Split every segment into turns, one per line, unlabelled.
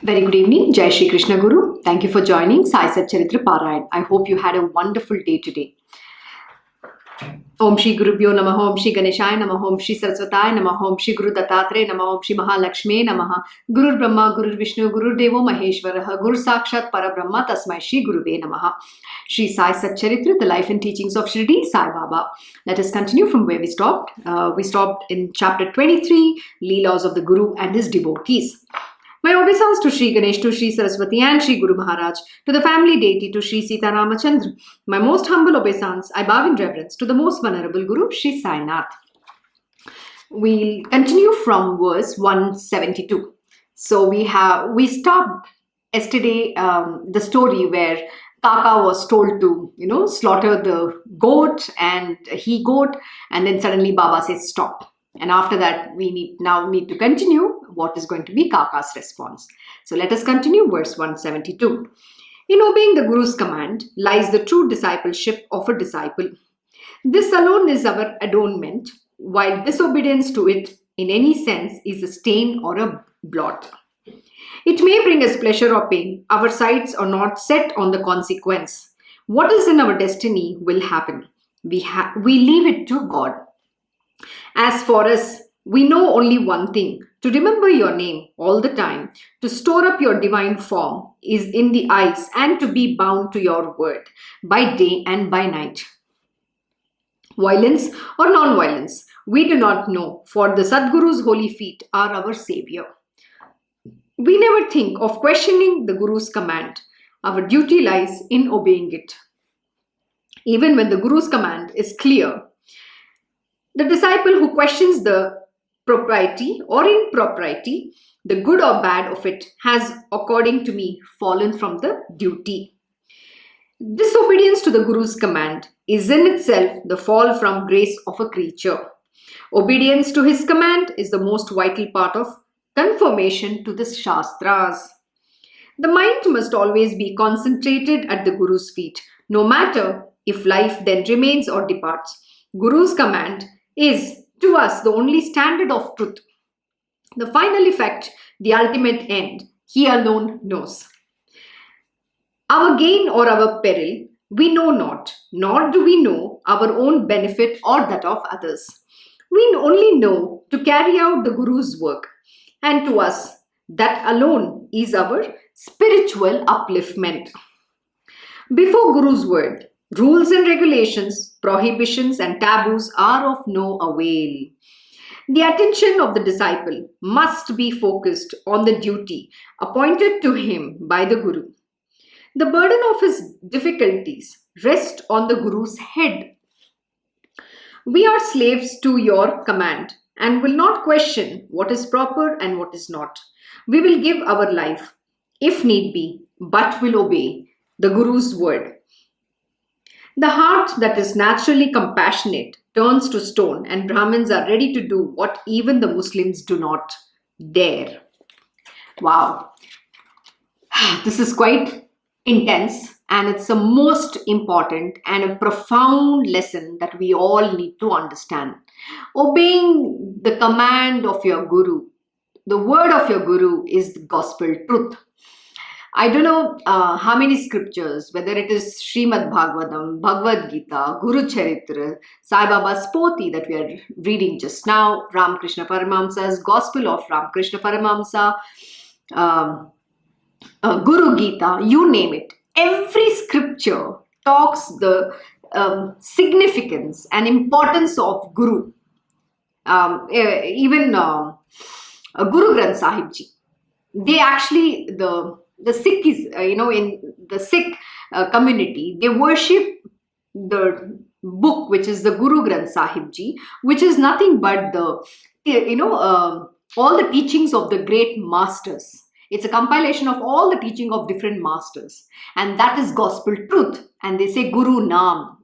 Very good evening, Jai Shri Krishna Guru. Thank you for joining Sai Satcharita Parayan. I hope you had a wonderful day today. Om Shri Gurubhyo Namaha, Om Shri Ganeshaya Namaha, Om Shri Saraswataya Namaha, Om Shri Guru Dattatreya Namaha, Om Shri Mahalakshmi Namaha, Guru Brahma, Guru Vishnu, Guru Devo Maheshwaraha, Guru Sakshat Parabrahma, Tasmai Shri Guruve Namaha. Shri Sai Satcharita, the life and teachings of Shirdi, Sai Baba. Let us continue from where we stopped. We stopped in chapter 23, Leelas of the Guru and his devotees. My obeisance to Shri Ganesh, to Shri Saraswati and Shri Guru Maharaj, to the family deity, to Shri Sita Ramachandra. My most humble obeisance, I bow in reverence to the most venerable Guru, Shri Sai Nath. We'll continue from verse 172. So we stopped yesterday the story where Kaka was told to, slaughter the goat and he-goat, and then suddenly Baba says stop. And after that, we need to continue what is going to be Kaka's response. So let us continue verse 172. In obeying the Guru's command lies the true discipleship of a disciple. This alone is our adornment, while disobedience to it in any sense is a stain or a blot. It may bring us pleasure or pain. Our sights are not set on the consequence. What is in our destiny will happen. We leave it to God. As for us, we know only one thing: to remember your name all the time, to store up your divine form is in the eyes, and to be bound to your word by day and by night. Violence or non-violence, we do not know, for the Sadguru's holy feet are our savior. We never think of questioning the Guru's command. Our duty lies in obeying it. Even when the Guru's command is clear, the disciple who questions the propriety or impropriety, the good or bad of it, has, according to me, fallen from the duty. Disobedience to the Guru's command is in itself the fall from grace of a creature. Obedience to his command is the most vital part of conformation to the Shastras. The mind must always be concentrated at the Guru's feet, no matter if life then remains or departs. Guru's command is to us the only standard of truth. The final effect, the ultimate end, he alone knows. Our gain or our peril, we know not, nor do we know our own benefit or that of others. We only know to carry out the Guru's work, and to us, that alone is our spiritual upliftment. Before Guru's word, rules and regulations, prohibitions and taboos are of no avail. The attention of the disciple must be focused on the duty appointed to him by the Guru. The burden of his difficulties rests on the Guru's head. We are slaves to your command and will not question what is proper and what is not. We will give our life, if need be, but will obey the Guru's word. The heart that is naturally compassionate turns to stone, and Brahmins are ready to do what even the Muslims do not dare. Wow. This is quite intense, and it's a most important and a profound lesson that we all need to understand. Obeying the command of your Guru, the word of your Guru, is the gospel truth. I don't know how many scriptures, whether it is Srimad Bhagavatam, Bhagavad Gita, Guru Charitra, Sai Baba's Poti that we are reading just now, Ramakrishna Paramahamsa's Gospel of Ramakrishna Paramahamsa, Guru Gita, you name it. Every scripture talks the significance and importance of Guru. Even Guru Granth Sahib Ji. They actually, the Sikh is, in the Sikh community, they worship the book, which is the Guru Granth Sahib Ji, which is nothing but all the teachings of the great masters. It's a compilation of all the teaching of different masters. And that is gospel truth. And they say Guru Nam,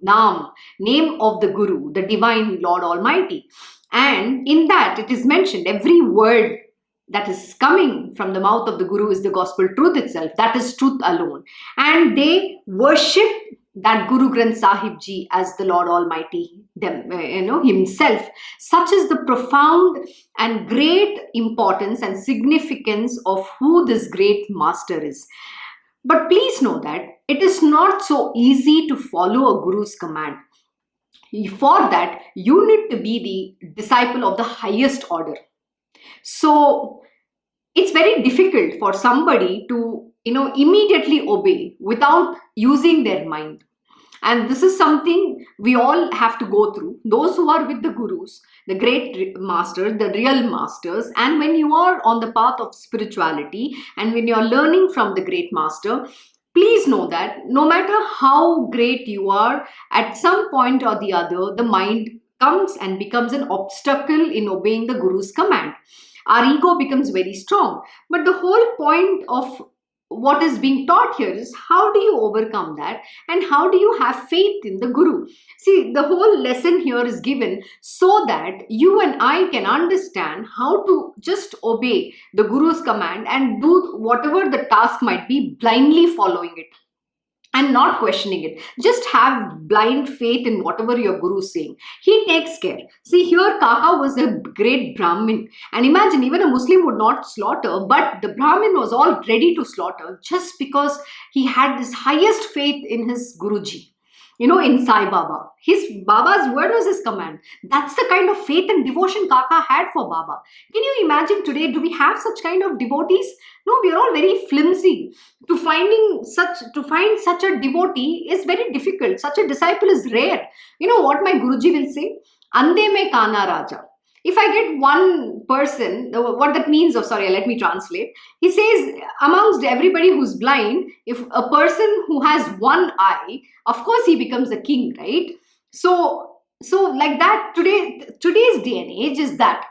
name of the Guru, the divine Lord Almighty. And in that it is mentioned, every word that is coming from the mouth of the Guru is the gospel truth itself. That is truth alone. And they worship that Guru Granth Sahib Ji as the Lord Almighty, himself. Such is the profound and great importance and significance of who this great master is. But please know that it is not so easy to follow a Guru's command. For that, you need to be the disciple of the highest order. So it's very difficult for somebody to, immediately obey without using their mind. And this is something we all have to go through. Those who are with the gurus, the great masters, the real masters, and when you are on the path of spirituality and when you are learning from the great master, please know that no matter how great you are, at some point or the other, the mind comes and becomes an obstacle in obeying the Guru's command. Our ego becomes very strong. But the whole point of what is being taught here is how do you overcome that and how do you have faith in the Guru? See, the whole lesson here is given so that you and I can understand how to just obey the Guru's command and do whatever the task might be, blindly following it and not questioning it. Just have blind faith in whatever your Guru is saying. He takes care. See, here Kaka was a great Brahmin. And imagine, even a Muslim would not slaughter, but the Brahmin was all ready to slaughter just because he had this highest faith in his Guruji. In Sai Baba. His Baba's word was his command. That's the kind of faith and devotion Kaka had for Baba. Can you imagine today, do we have such kind of devotees? No, we are all very flimsy. To find such a devotee is very difficult. Such a disciple is rare. You know what my Guruji will say? Ande me kana raja. If I get one person, what that means, let me translate. He says, amongst everybody who's blind, if a person who has one eye, of course he becomes a king, right? So like that, today's day and age is that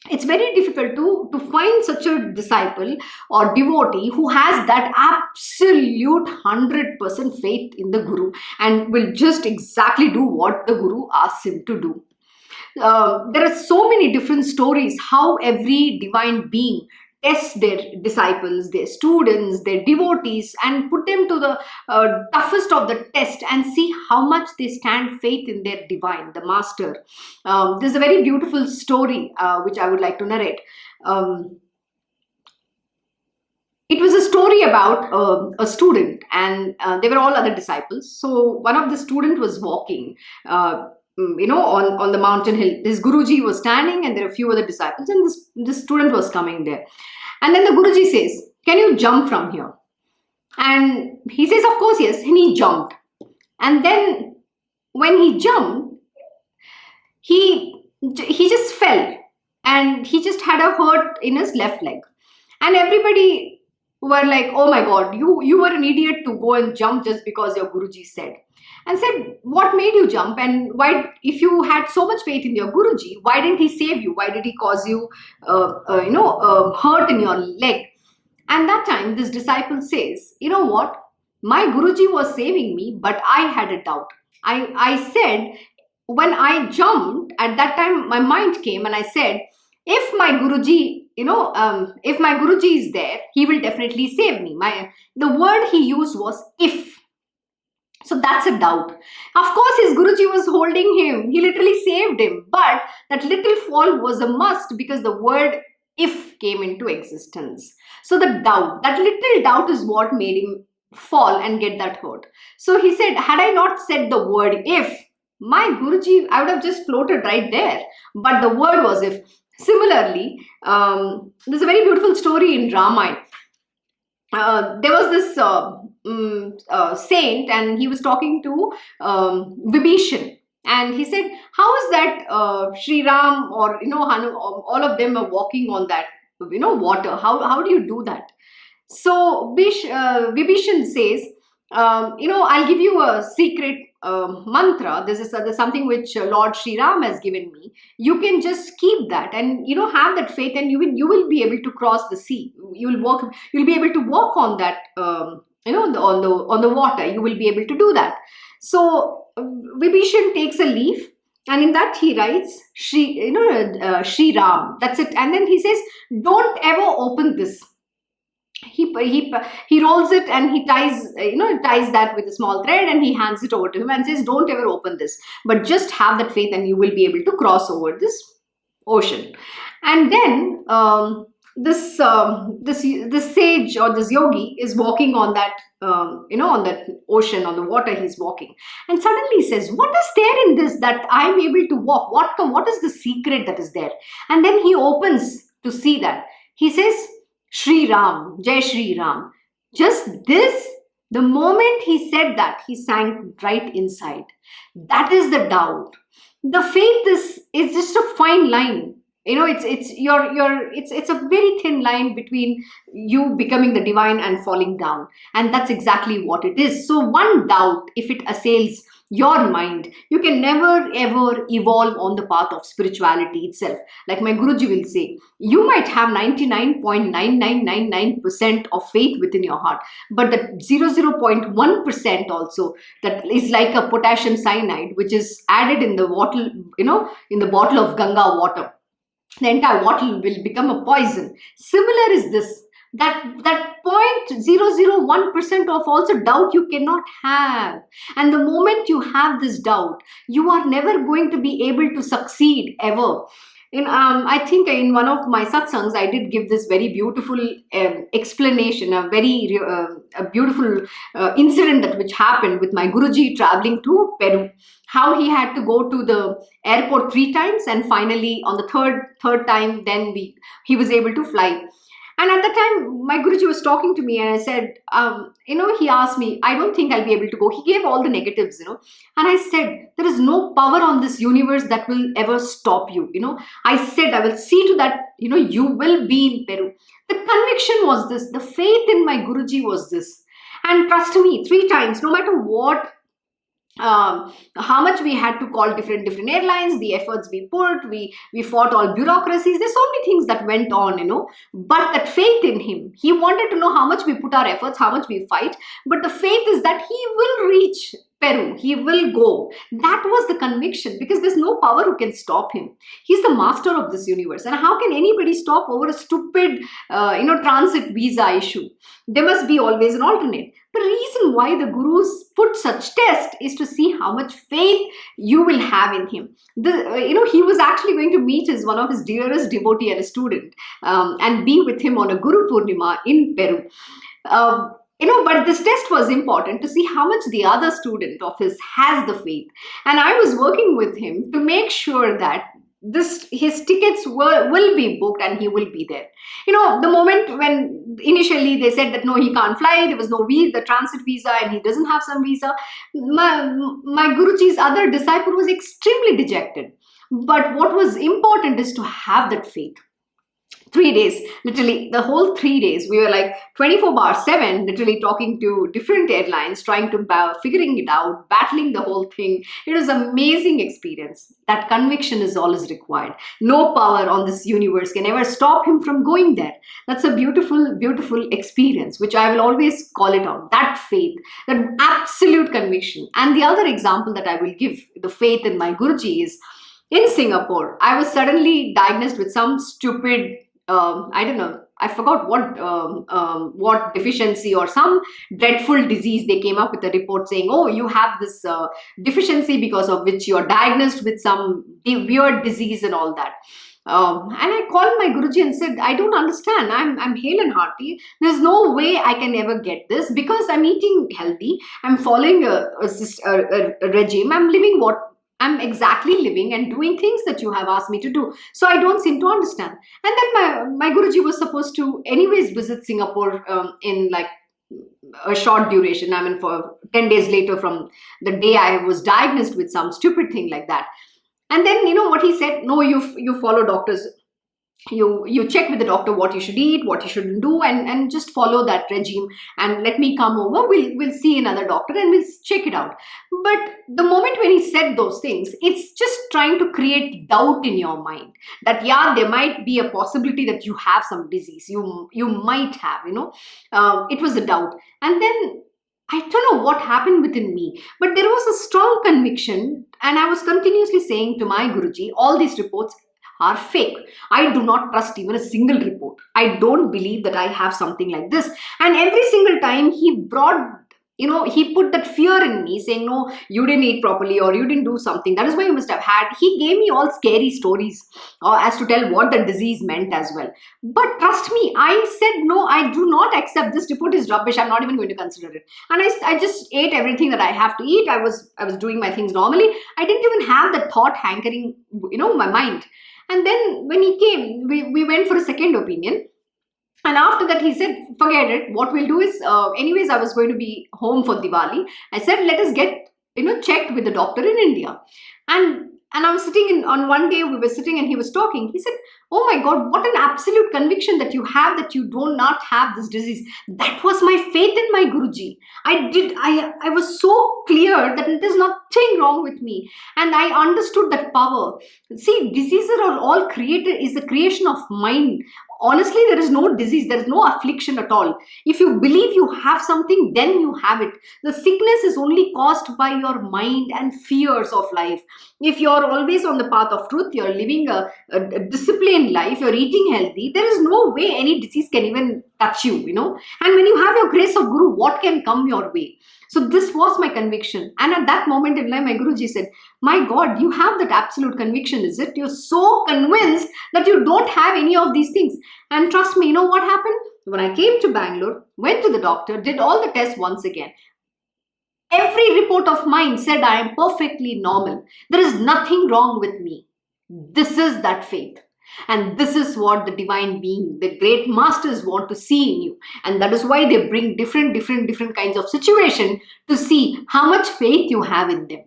it's very difficult to find such a disciple or devotee who has that absolute 100% faith in the Guru and will just exactly do what the Guru asks him to do. There are so many different stories how every divine being tests their disciples, their students, their devotees, and put them to the toughest of the test and see how much they stand faith in their divine, the master. There's a very beautiful story which I would like to narrate. It was a story about a student, and they were all other disciples. So one of the student was walking on the mountain hill. This Guruji was standing and there are a few other disciples, and this student was coming there. And then the Guruji says, can you jump from here? And he says, of course, yes. And he jumped. And then when he jumped, he just fell and he just had a hurt in his left leg. And everybody were like, oh my God, you were an idiot to go and jump just because your Guruji said. And said, what made you jump? And why, if you had so much faith in your Guruji, why didn't he save you? Why did he cause you, hurt in your leg? And that time, this disciple says, you know what? My Guruji was saving me, but I had a doubt. I said, when I jumped, at that time, my mind came and I said, if my Guruji, if my Guruji is there, he will definitely save me. The word he used was if. So that's a doubt. Of course, his Guruji was holding him. He literally saved him. But that little fall was a must because the word if came into existence. So the doubt, that little doubt is what made him fall and get that hurt. So he said, had I not said the word if, my Guruji, I would have just floated right there. But the word was if. Similarly, there's a very beautiful story in Ramayana. There was this saint, and he was talking to Vibhishan, and he said, how is that Sri Ram or Hanu, all of them are walking on that water? How do you do that? So Vibhishan says, I'll give you a secret mantra. This is something which Lord Sri Ram has given me. You can just keep that and have that faith, and you will be able to cross the sea. You'll be able to walk on that on the water. You will be able to do that. So Vibhishan takes a leaf, and in that he writes Sri Ram. That's it. And then he says, don't ever open this. he rolls it and he ties, ties that with a small thread, and he hands it over to him and says, don't ever open this, but just have that faith and you will be able to cross over this ocean. And then this sage or this yogi is walking on that, on that ocean, on the water he's walking, and suddenly he says, what is there in this that I'm able to walk? What is the secret that is there? And then he opens to see that. He says, Shri Ram, Jai Shri Ram. Just this, the moment he said that, he sank right inside. That is the doubt. The faith is just a fine line. It's a very thin line between you becoming the divine and falling down. And that's exactly what it is. So one doubt, if it assails your mind, you can never ever evolve on the path of spirituality itself. Like my Guruji will say, you might have 99.9999% of faith within your heart, but the 0.1% also, that is like a potassium cyanide, which is added in the bottle, in the bottle of Ganga water. The entire bottle will become a poison. Similar is this. That 0.001% of also doubt you cannot have. And the moment you have this doubt, you are never going to be able to succeed ever. I think in one of my satsangs, I did give this very beautiful explanation, a beautiful incident that which happened with my Guruji traveling to Peru. How he had to go to the airport 3 times, and finally on the third time, then he was able to fly. And at the time, my Guruji was talking to me, and I said, he asked me, I don't think I'll be able to go. He gave all the negatives, And I said, there is no power on this universe that will ever stop you, I said, I will see to that, you will be in Peru. The conviction was this. The faith in my Guruji was this. And trust me, 3 times, no matter what, how much we had to call different airlines, the efforts we put, we fought all bureaucracies. There's so many things that went on, but that faith in him, he wanted to know how much we put our efforts, how much we fight, but the faith is that he will reach Peru, he will go. That was the conviction, because there's no power who can stop him. He's the master of this universe, and how can anybody stop over a stupid transit visa issue? There must be always an alternate. The reason why the gurus put such test is to see how much faith you will have in him. He was actually going to meet one of his dearest devotee and a student, and be with him on a Guru Purnima in Peru. But this test was important to see how much the other student of his has the faith. And I was working with him to make sure that his tickets will be booked and he will be there. The moment when initially they said that no, he can't fly, there was no visa, the transit visa, and he doesn't have some visa, my Guruji's other disciple was extremely dejected. But what was important is to have that faith. 3 days, literally the whole 3 days, we were like 24/7, literally talking to different airlines, trying to figuring it out, battling the whole thing. It was an amazing experience. That conviction is all is required. No power on this universe can ever stop him from going there. That's a beautiful, beautiful experience, which I will always call it out. That faith, that absolute conviction. And the other example that I will give, the faith in my Guruji, is in Singapore. I was suddenly diagnosed with some stupid, I don't know, I forgot what deficiency or some dreadful disease. They came up with a report saying, oh, you have this deficiency because of which you are diagnosed with some weird disease and all that. And I called my Guruji and said, I don't understand. I'm hale and hearty. There's no way I can ever get this, because I'm eating healthy. I'm following a regime. I'm living what I'm exactly living and doing things that you have asked me to do. So I don't seem to understand. And then my Guruji was supposed to anyways visit Singapore in like a short duration. I mean, for 10 days later from the day I was diagnosed with some stupid thing like that. And then, what he said, no, you follow doctors. You check with the doctor what you should eat, what you shouldn't do, and just follow that regime, and let me come over. We'll see another doctor and we'll check it out. But the moment when he said those things, it's just trying to create doubt in your mind that, yeah, there might be a possibility that you have some disease. You might have, it was a doubt. And then I don't know what happened within me, but there was a strong conviction, and I was continuously saying to my Guruji all these reports, are fake. I do not trust even a single report. I don't believe that I have something like this. And every single time he brought, he put that fear in me saying, no, you didn't eat properly or you didn't do something. That is why you must have had. He gave me all scary stories as to tell what the disease meant as well. But trust me, I said, no, I do not accept. This report is rubbish. I'm not even going to consider it. And I just ate everything that I have to eat. I was doing my things normally. I didn't even have that thought hankering, my mind. And then when he came, we went for a second opinion. And after that, he said, forget it. What we'll do is, anyways, I was going to be home for Diwali. I said, let us get, checked with the doctor in India. And I was sitting on one day, we were sitting and he was talking. He said, oh my God, what an absolute conviction that you have that you do not have this disease. That was my faith in my Guruji. I was so clear that there's nothing wrong with me. And I understood that power. See, diseases are all created, is the creation of mind. Honestly, there is no disease, there is no affliction at all. If you believe you have something, then you have it. The sickness is only caused by your mind and fears of life. If you're always on the path of truth, you're living a disciplined life, you're eating healthy, there is no way any disease can even touch you, And when you have your grace of Guru, what can come your way? So this was my conviction. And at that moment in life, my Guruji said, my God, you have that absolute conviction, is it? You're so convinced that you don't have any of these things. And trust me, you know what happened? When I came to Bangalore, went to the doctor, did all the tests once again. Every report of mine said I am perfectly normal. There is nothing wrong with me. This is that faith. And this is what the divine being, the great masters want to see in you. And that is why they bring different kinds of situation to see how much faith you have in them.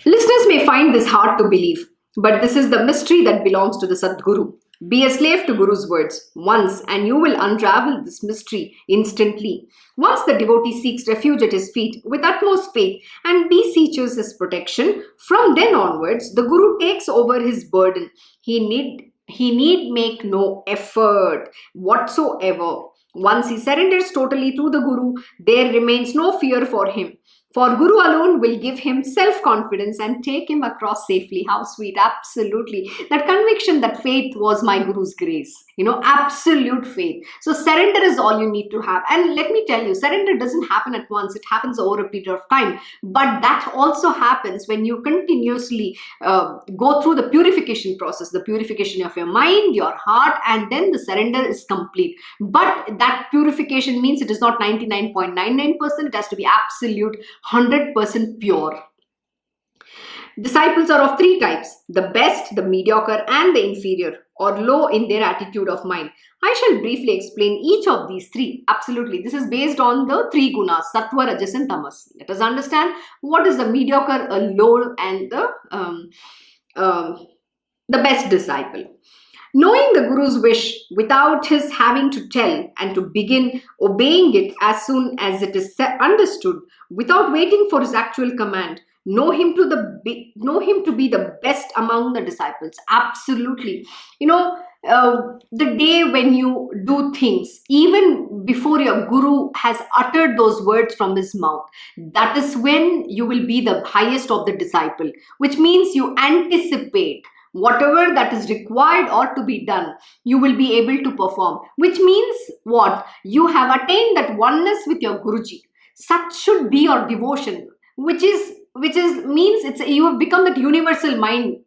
Listeners may find this hard to believe, but this is the mystery that belongs to the Sadguru. Be a slave to Guru's words once and you will unravel this mystery instantly. Once the devotee seeks refuge at his feet with utmost faith and beseeches his protection, from then onwards the Guru takes over his burden. He need make no effort whatsoever. Once he surrenders totally to the Guru, there remains no fear for him. For Guru alone will give him self-confidence and take him across safely. How sweet, absolutely. That conviction that faith was my Guru's grace. Absolute faith. So surrender is all you need to have. And let me tell you, surrender doesn't happen at once. It happens over a period of time. But that also happens when you continuously go through the purification process, the purification of your mind, your heart, and then the surrender is complete. But that purification means it is not 99.99%. It has to be absolute 100% pure. Disciples are of three types: the best, the mediocre, and the inferior, or low in their attitude of mind. I shall briefly explain each of these three. Absolutely. This is based on the three gunas, sattva, rajas, and tamas. Let us understand what is the mediocre, a low, and the best disciple. Knowing the Guru's wish without his having to tell and to begin obeying it as soon as it is understood, without waiting for his actual command, know him to be the best among the disciples. Absolutely. The day when you do things, even before your Guru has uttered those words from his mouth, that is when you will be the highest of the disciple, which means you anticipate whatever that is required or to be done, you will be able to perform. Which means what? You have attained that oneness with your Guruji. Such should be your devotion, which means you have become that universal mind.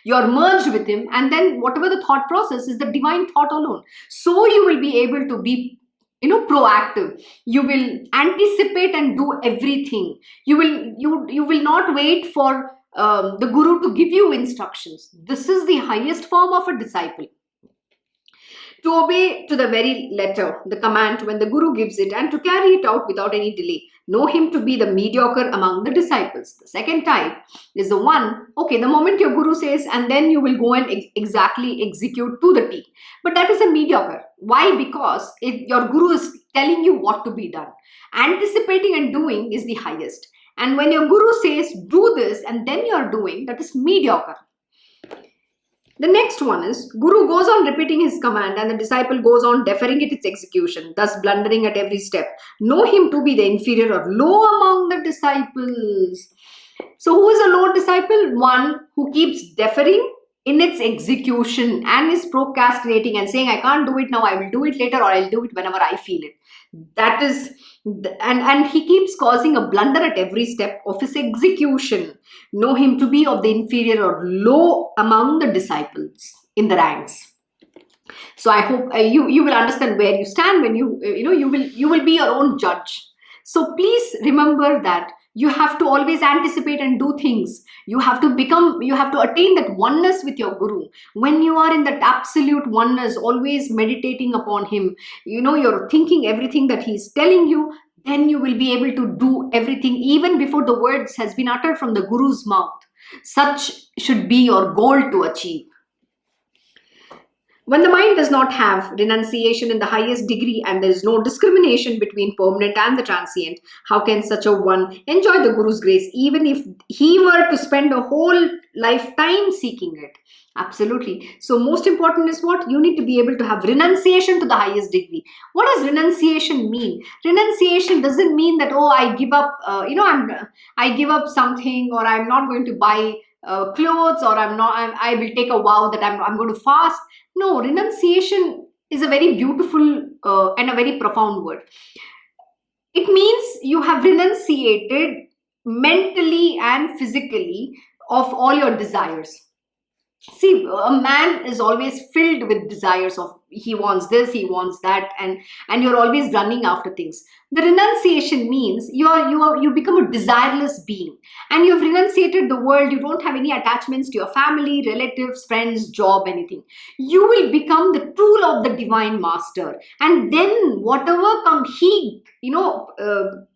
You're merged with him, and then whatever the thought process is the divine thought alone. So you will be able to be proactive. You will anticipate and do everything. You will not wait for the Guru to give you instructions. This is the highest form of a disciple. To obey to the very letter the command when the Guru gives it, and to carry it out without any delay. Know him to be the mediocre among the disciples. The second type is the one, the moment your Guru says, and then you will go and exactly execute to the T. But that is a mediocre. Why? Because your Guru is telling you what to be done. Anticipating and doing is the highest. And when your Guru says, do this, and then you are doing, that is mediocre. The next one is, Guru goes on repeating his command and the disciple goes on deferring its execution, thus blundering at every step. Know him to be the inferior or low among the disciples. So who is a low disciple? One who keeps deferring in its execution and is procrastinating and saying, I can't do it now, I will do it later, or I'll do it whenever I feel it. That is, and he keeps causing a blunder at every step of his execution. Know him to be of the inferior or low among the disciples in the ranks. So I hope you will understand where you stand when you will be your own judge. So please remember that you have to always anticipate and do things. You have to attain that oneness with your guru. When you are in that absolute oneness, always meditating upon him, you're thinking everything that he's telling you, then you will be able to do everything even before the words has been uttered from the guru's mouth. Such should be your goal to achieve. When the mind does not have renunciation in the highest degree and there is no discrimination between permanent and the transient, how can such a one enjoy the Guru's grace even if he were to spend a whole lifetime seeking it? Absolutely. So most important is what? You need to be able to have renunciation to the highest degree. What does renunciation mean? Renunciation doesn't mean that, oh, I give up, I give up something, or I'm not going to buy clothes, or I will take a vow that I'm going to fast. No, renunciation is a very beautiful and a very profound word. It means you have renunciated mentally and physically of all your desires. See, a man is always filled with desires of he wants this, he wants that, and you're always running after things. The renunciation means you become a desireless being, and you've renunciated the world. You don't have any attachments to your family, relatives, friends, job, anything. You will become the tool of the divine master, and then whatever he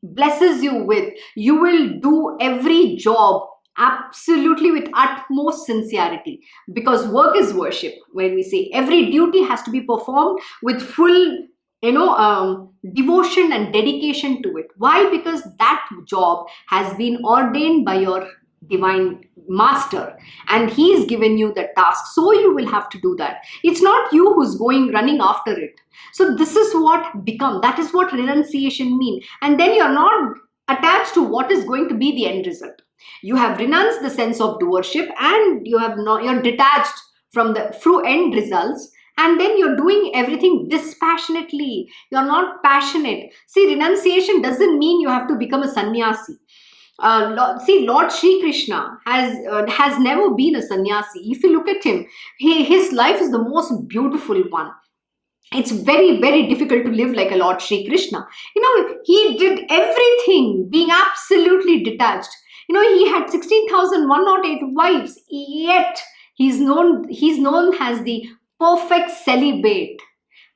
blesses you with, you will do every job absolutely with utmost sincerity, because work is worship. When we say every duty has to be performed with full devotion and dedication to it. Why? Because that job has been ordained by your divine master, and he's given you the task, so you will have to do that. It's not you who's running after it. So this is that is what renunciation means. And then you're not attached to what is going to be the end result. You have renounced the sense of doership, and you're detached from the end results, and then you're doing everything dispassionately. You're not passionate. See, renunciation doesn't mean you have to become a sannyasi. Lord Shri Krishna has never been a sannyasi. If you look at him, his life is the most beautiful one. It's very, very difficult to live like a Lord Shri Krishna. He did everything being absolutely detached. He had 16,108 wives, yet he's known as the perfect celibate.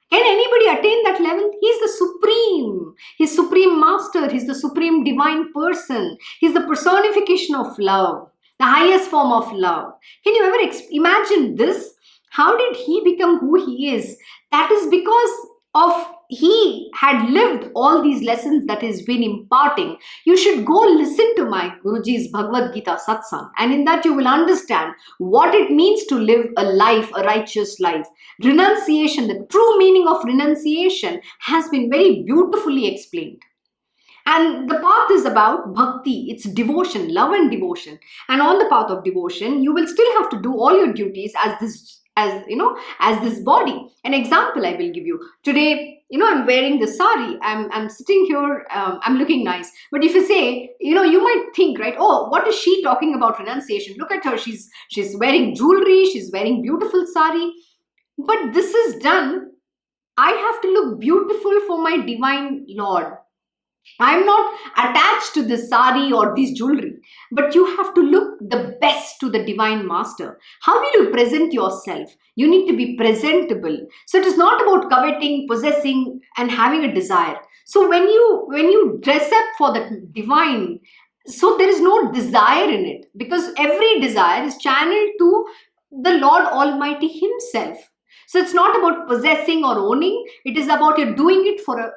Can anybody attain that level? He's the supreme. He's supreme master. He's the supreme divine person. He's the personification of love, the highest form of love. Can you ever imagine this? How did he become who he is? That is because he had lived all these lessons that he's been imparting. You should go listen to my Guruji's Bhagavad Gita satsang, and in that you will understand what it means to live a righteous life. Renunciation, the true meaning of renunciation, has been very beautifully explained. And the path is about bhakti. It's devotion, love and devotion. And on the path of devotion, you will still have to do all your duties as this body. An example I will give you. Today, I'm wearing the sari. I'm sitting here. I'm looking nice. But if you say, you might think, right? Oh, what is she talking about renunciation? Look at her. She's wearing jewelry. She's wearing beautiful sari. But this is done. I have to look beautiful for my divine Lord. I'm not attached to this sari or this jewelry, but you have to look the best to the divine master. How will you present yourself? You need to be presentable. So it is not about coveting, possessing, and having a desire. So when you dress up for the divine, so there is no desire in it, because every desire is channeled to the Lord Almighty himself. So it's not about possessing or owning. It is about you doing it for a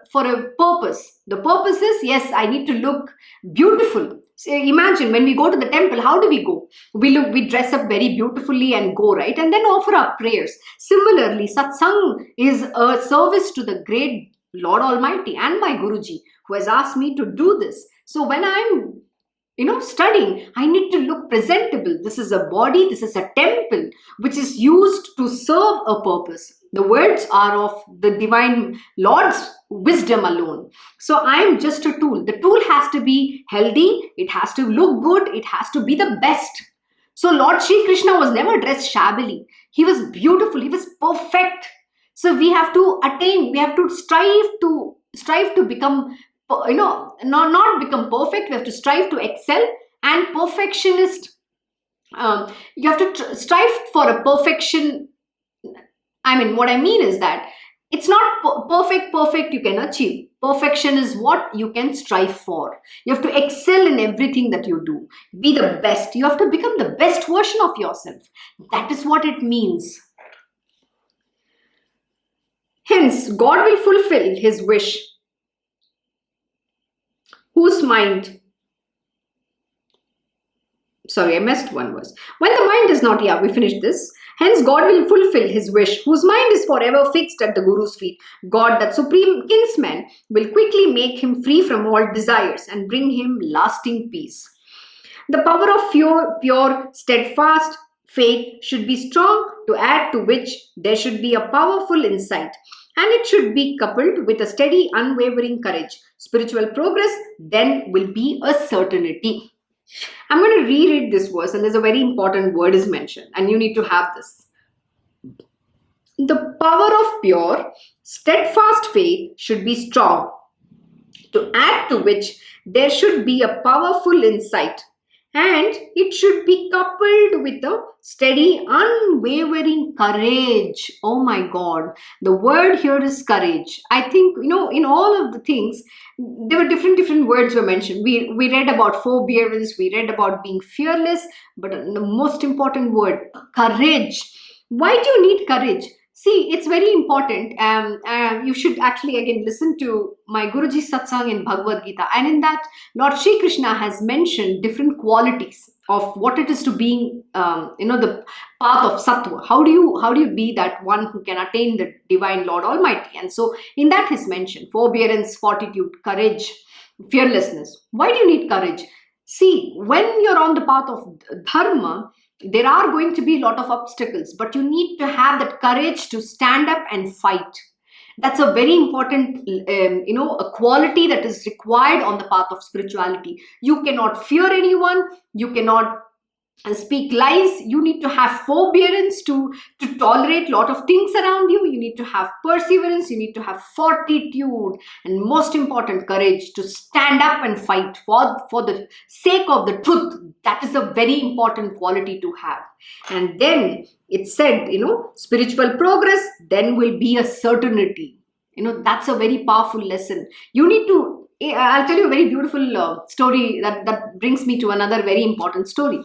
purpose. The purpose is, yes, I need to look beautiful. So imagine when we go to the temple, how do we go? We dress up very beautifully and go, right? And then offer our prayers. Similarly, satsang is a service to the great Lord Almighty and my Guruji, who has asked me to do this. So when I'm studying. I need to look presentable. This is a body, this is a temple which is used to serve a purpose. The words are of the divine Lord's wisdom alone. So I am just a tool. The tool has to be healthy, it has to look good, it has to be the best. So Lord Shri Krishna was never dressed shabbily. He was beautiful, he was perfect. So we have to attain, we have to strive to become, not become perfect. We have to strive to excel. And perfectionist, you have to strive for a perfection. What I mean is that it's not perfect you can achieve. Perfection is what you can strive for. You have to excel in everything that you do. Be the best. You have to become the best version of yourself. That is what it means. Hence, God will fulfill his wish. Whose mind? Sorry, I missed one verse. When the mind is not, we finished this. Hence, God will fulfill his wish, whose mind is forever fixed at the Guru's feet. God, that supreme kinsman, will quickly make him free from all desires and bring him lasting peace. The power of pure, steadfast faith should be strong, to add to which there should be a powerful insight. And it should be coupled with a steady, unwavering courage. Spiritual progress then will be a certainty. I'm going to reread this verse, and there's a very important word is mentioned, and you need to have this. The power of pure, steadfast faith should be strong, to add to which there should be a powerful insight, and it should be coupled with a steady, unwavering courage. Oh my God, the word here is courage. I think, in all of the things, there were different words were mentioned. We read about forbearance, we read about being fearless, but the most important word, courage. Why do you need courage? See, it's very important. You should actually again listen to my Guruji Satsang in Bhagavad Gita, and in that, Lord Shri Krishna has mentioned different qualities of what it is to being, the path of Sattva. How do you be that one who can attain the divine Lord Almighty? And so, in that is mentioned forbearance, fortitude, courage, fearlessness. Why do you need courage? See, when you're on the path of dharma, there are going to be a lot of obstacles, but you need to have that courage to stand up and fight. That's a very important, a quality that is required on the path of spirituality. You cannot fear anyone. You cannot speak lies. You need to have forbearance to tolerate a lot of things around you. You need to have perseverance. You need to have fortitude, and most important, courage to stand up and fight for the sake of the truth. That is a very important quality to have. And then it said, spiritual progress then will be a certainty. That's a very powerful lesson. You need to, I'll tell you a very beautiful story that brings me to another very important story.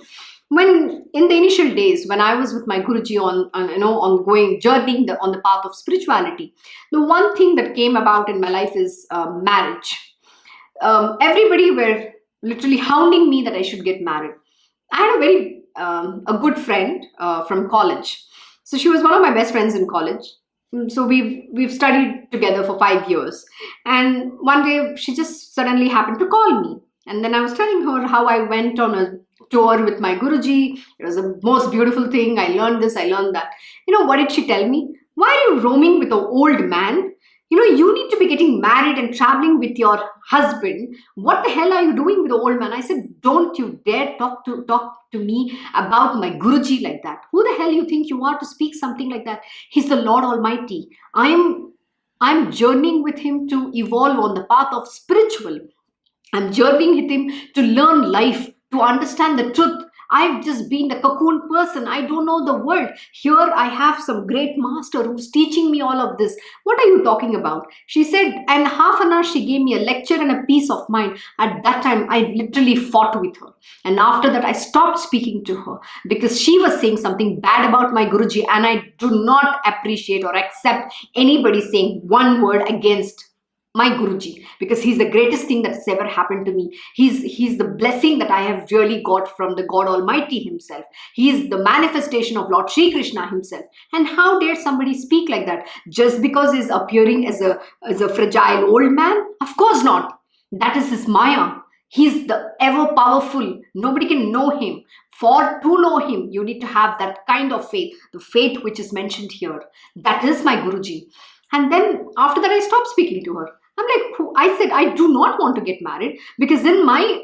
When in the initial days, when I was with my Guruji on going journeying on the path of spirituality, the one thing that came about in my life is marriage. Everybody were literally hounding me that I should get married. I had a good friend from college. So she was one of my best friends in college. So we've studied together for 5 years. And one day she just suddenly happened to call me. And then I was telling her how I went on a tour with my Guruji. It was the most beautiful thing. I learned this, I learned that. What did she tell me? Why are you roaming with an old man? You need to be getting married and traveling with your husband. What the hell are you doing with the old man? I said, don't you dare talk to me about my Guruji like that. Who the hell you think you are to speak something like that? He's the Lord Almighty. I'm journeying with him to evolve on the path of spiritual. I'm journeying with him to learn life, to understand the truth. I've just been the cocoon person. I don't know the world. Here I have some great master who's teaching me all of this. What are you talking about? She said, and half an hour she gave me a lecture and a peace of mind. At that time, I literally fought with her. And after that, I stopped speaking to her because she was saying something bad about my Guruji, and I do not appreciate or accept anybody saying one word against my Guruji, because he's the greatest thing that's ever happened to me. He's the blessing that I have really got from the God Almighty himself. He's the manifestation of Lord Shri Krishna himself. And how dare somebody speak like that just because he's appearing as a fragile old man? Of course not. That is his Maya. He's the ever powerful. Nobody can know him. To know him, you need to have that kind of faith, the faith which is mentioned here. That is my Guruji. And then after that, I stopped speaking to her. I'm like, I said, I do not want to get married, because in my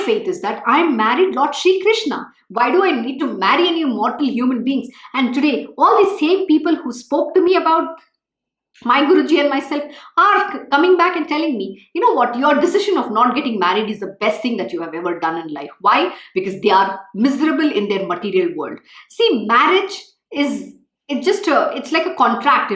faith is that I'm married Lord Shri Krishna. Why do I need to marry any mortal human beings? And today, all these same people who spoke to me about my Guruji and myself are coming back and telling me, you know what, your decision of not getting married is the best thing that you have ever done in life. Why? Because they are miserable in their material world. See, marriage is, it's like a contract,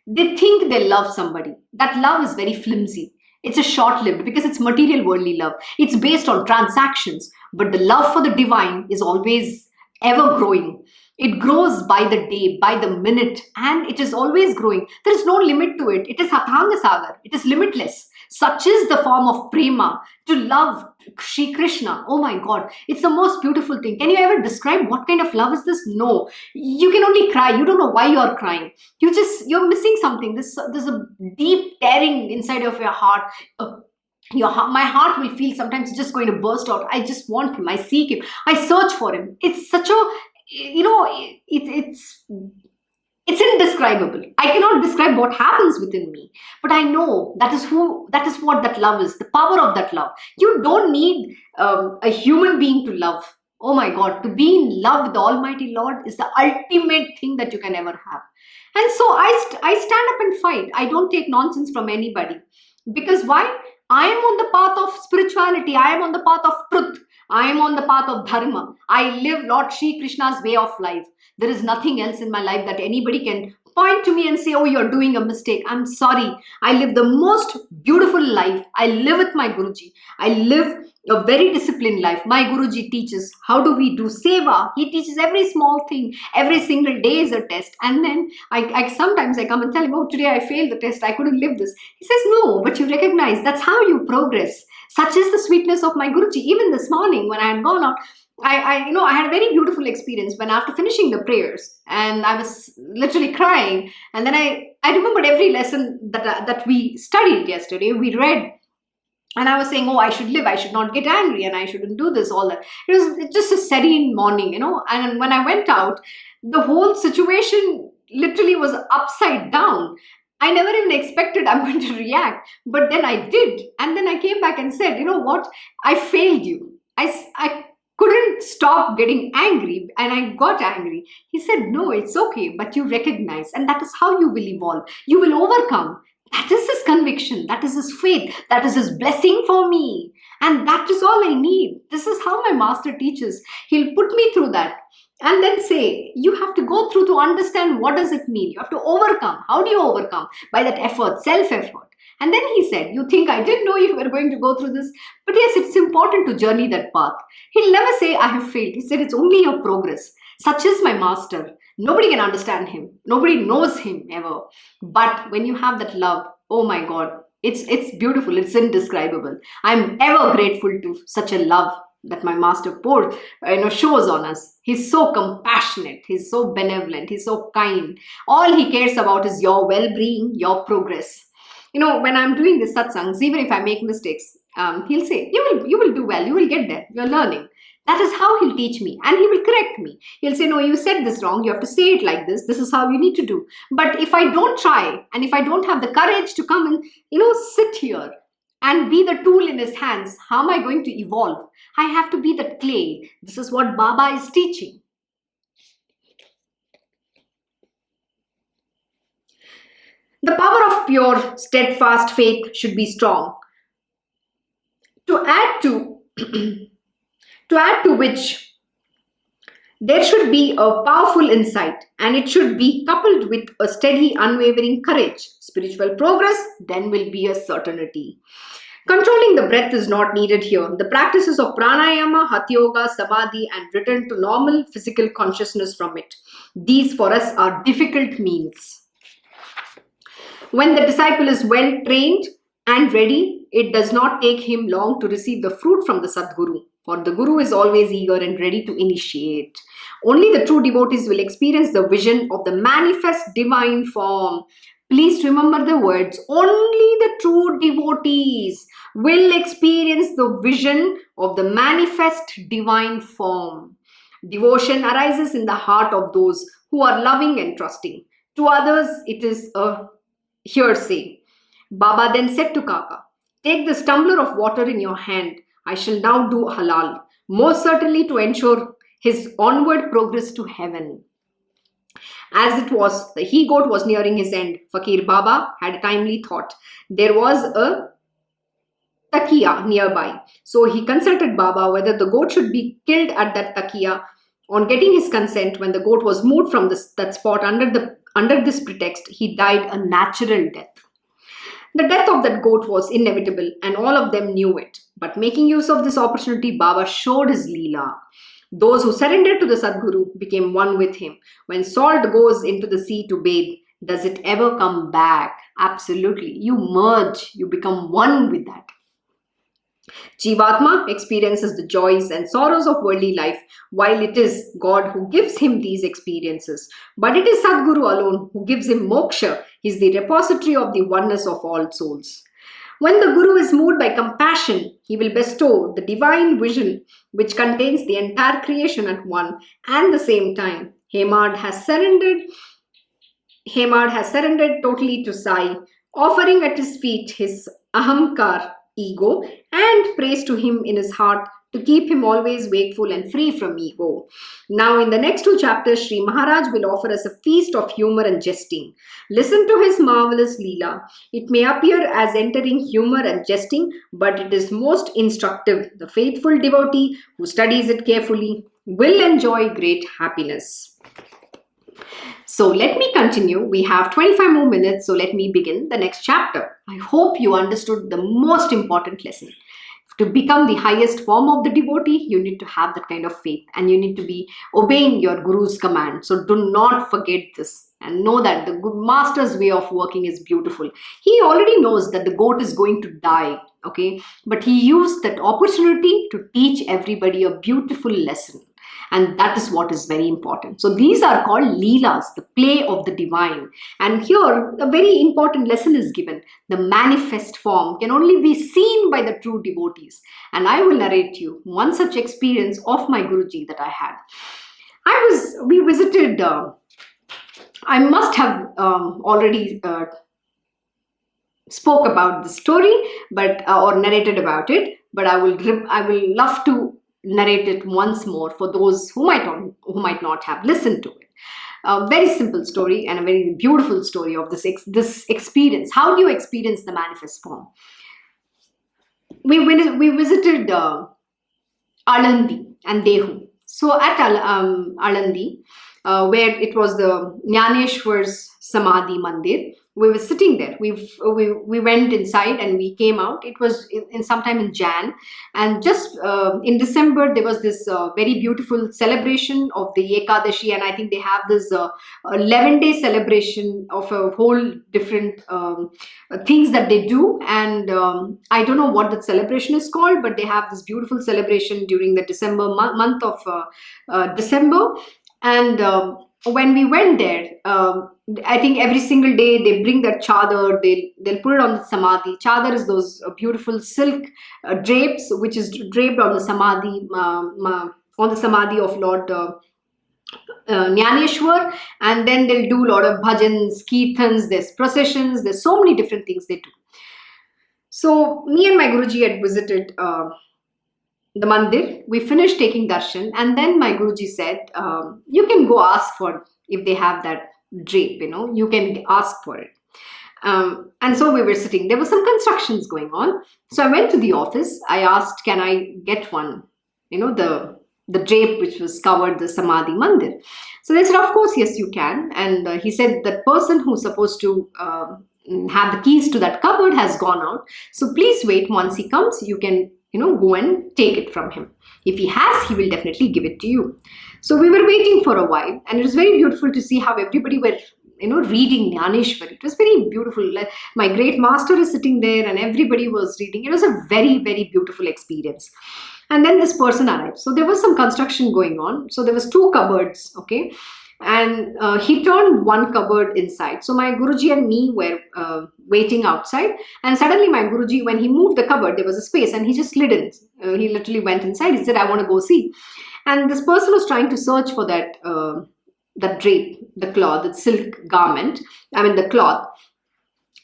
They think they love somebody. That love is very flimsy. It's a short-lived, because it's material worldly love. It's based on transactions. But the love for the divine is always ever growing. It grows by the day, by the minute, and it is always growing. There is no limit to it. It is Hathanga Sagar. It is limitless. Such is the form of prema, to love Shri Krishna. Oh my God, it's the most beautiful thing. Can you ever describe what kind of love is this? No. You can only cry. You don't know why you are crying. You're missing something. There's a deep tearing inside of your heart. My heart will feel sometimes just going to burst out. I just want him. I seek him. I search for him. It's such a, it's indescribable. I cannot describe what happens within me, but I know that is what that love is, the power of that love. You don't need a human being to love. Oh my God, to be in love with the Almighty Lord is the ultimate thing that you can ever have. And so I stand up and fight. I don't take nonsense from anybody. Because why? I am on the path of spirituality. I am on the path of truth. I am on the path of dharma. I live Lord Shri Krishna's way of life. There is nothing else in my life that anybody can point to me and say, oh, you're doing a mistake. I'm sorry. I live the most beautiful life. I live with my Guruji. I live a very disciplined life. My Guruji teaches how do we do seva. He teaches every small thing. Every single day is a test. And then I sometimes I come and tell him, oh, today I failed the test. I couldn't live this. He says, no, but you recognize that's how you progress. Such is the sweetness of my Guruji. Even this morning when I had gone out, I had a very beautiful experience when after finishing the prayers, and I was literally crying. And then I remembered every lesson that we studied yesterday. We read. And I was saying, oh, I should live, I should not get angry, and I shouldn't do this, all that. It was just a serene morning, And when I went out, the whole situation literally was upside down. I never even expected I'm going to react, but then I did. And then I came back and said, you know what? I failed you. I couldn't stop getting angry, and I got angry. He said, no, it's okay, but you recognize, and that is how you will evolve. You will overcome. That is his conviction. That is his faith. That is his blessing for me. And that is all I need. This is how my master teaches. He'll put me through that and then say, you have to go through to understand what does it mean. You have to overcome. How do you overcome? By that effort, self-effort. And then he said, you think I didn't know you were going to go through this? But yes, it's important to journey that path. He'll never say, I have failed. He said, it's only your progress. Such is my master. Nobody can understand him. Nobody knows him ever. But when you have that love, oh my God, it's beautiful. It's indescribable. I'm ever grateful to such a love that my master shows on us. He's so compassionate. He's so benevolent. He's so kind. All he cares about is your well-being, your progress. When I'm doing these satsangs, even if I make mistakes, he'll say, you will do well. You will get there. You're learning. That is how he'll teach me, and he will correct me. He'll say, no, you said this wrong. You have to say it like this. This is how you need to do. But if I don't try, and if I don't have the courage to come and, sit here and be the tool in his hands, how am I going to evolve? I have to be the clay. This is what Baba is teaching. The power of pure, steadfast faith should be strong. To add to which, there should be a powerful insight, and it should be coupled with a steady, unwavering courage. Spiritual progress then will be a certainty. Controlling the breath is not needed here. The practices of pranayama, hatha yoga, samadhi, and return to normal physical consciousness from it. These for us are difficult means. When the disciple is well trained and ready, it does not take him long to receive the fruit from the Sadguru. For the Guru is always eager and ready to initiate. Only the true devotees will experience the vision of the manifest divine form. Please remember the words, only the true devotees will experience the vision of the manifest divine form. Devotion arises in the heart of those who are loving and trusting. To others, it is a hearsay. Baba then said to Kaka, take this tumbler of water in your hand. I shall now do halal, most certainly to ensure his onward progress to heaven. As it was, the he-goat was nearing his end. Fakir Baba had a timely thought. There was a takiya nearby. So he consulted Baba whether the goat should be killed at that takiya. On getting his consent, when the goat was moved from that spot under this pretext, he died a natural death. The death of that goat was inevitable, and all of them knew it. But making use of this opportunity, Baba showed his Leela. Those who surrendered to the Sadguru became one with him. When salt goes into the sea to bathe, does it ever come back? Absolutely. You merge, you become one with that. Jivatma experiences the joys and sorrows of worldly life, while it is God who gives him these experiences. But it is Sadguru alone who gives him moksha. He is the repository of the oneness of all souls. When the Guru is moved by compassion, he will bestow the divine vision which contains the entire creation at one and the same time. Hemad has surrendered totally to Sai, offering at his feet his ahamkar, ego, and prays to him in his heart to keep him always wakeful and free from ego. Now in the next 2 chapters, Sri Maharaj will offer us a feast of humor and jesting. Listen to his marvelous Leela. It may appear as entering humor and jesting, but it is most instructive. The faithful devotee who studies it carefully will enjoy great happiness. So let me continue. We have 25 more minutes, so let me begin the next chapter. I hope you understood the most important lesson. To become the highest form of the devotee, you need to have that kind of faith and you need to be obeying your Guru's command. So do not forget this and know that the good master's way of working is beautiful. He already knows that the goat is going to die, okay? But he used that opportunity to teach everybody a beautiful lesson. And that is what is very important. So these are called Leelas, the play of the divine. And here a very important lesson is given. The manifest form can only be seen by the true devotees. And I will narrate you one such experience of my Guruji that I had. We visited, I must have already spoke about the story, but or narrated about it, but I will love to narrate it once more for those who might not have listened to it. A very simple story and a very beautiful story of this experience. How do you experience the manifest form? We visited Alandi and Dehu. So at Alandi, where it was the Jnaneshwar's Samadhi Mandir, we were sitting there. We went inside and we came out. It was in sometime in Jan, and just in December there was this very beautiful celebration of the Ekadashi, and I think they have this 11-day celebration of a whole different things that they do, and I don't know what the celebration is called, but they have this beautiful celebration during the December month of December. And when we went there, I think every single day they bring that chadar, they'll put it on the samadhi. Chadar is those beautiful silk drapes which is draped on the samadhi, of Lord Jnaneshwar, and then they'll do a lot of bhajans, kirtans, there's processions, there's so many different things they do. So me and my Guruji had visited the mandir. We finished taking darshan, and then my Guruji said, you can go ask for, if they have that drape, you can ask for it. And so we were sitting. There were some constructions going on. So I went to the office. I asked, can I get one? The drape which was covered the Samadhi Mandir. So they said, of course, yes, you can. And he said, the person who's supposed to have the keys to that cupboard has gone out. So please wait. Once he comes, you can go and take it from him. If he has, he will definitely give it to you. So we were waiting for a while, and it was very beautiful to see how everybody were, reading Jnaneshwari. It was very beautiful. Like, my great master is sitting there and everybody was reading. It was a very, very beautiful experience. And then this person arrived. So there was some construction going on. So there was 2 cupboards, okay. and he turned one cupboard inside. So my Guruji and me were waiting outside, and suddenly my Guruji, when he moved the cupboard, there was a space and he just slid in. He literally went inside. He said, I want to go see. And this person was trying to search for that drape, the cloth, the silk garment, the cloth.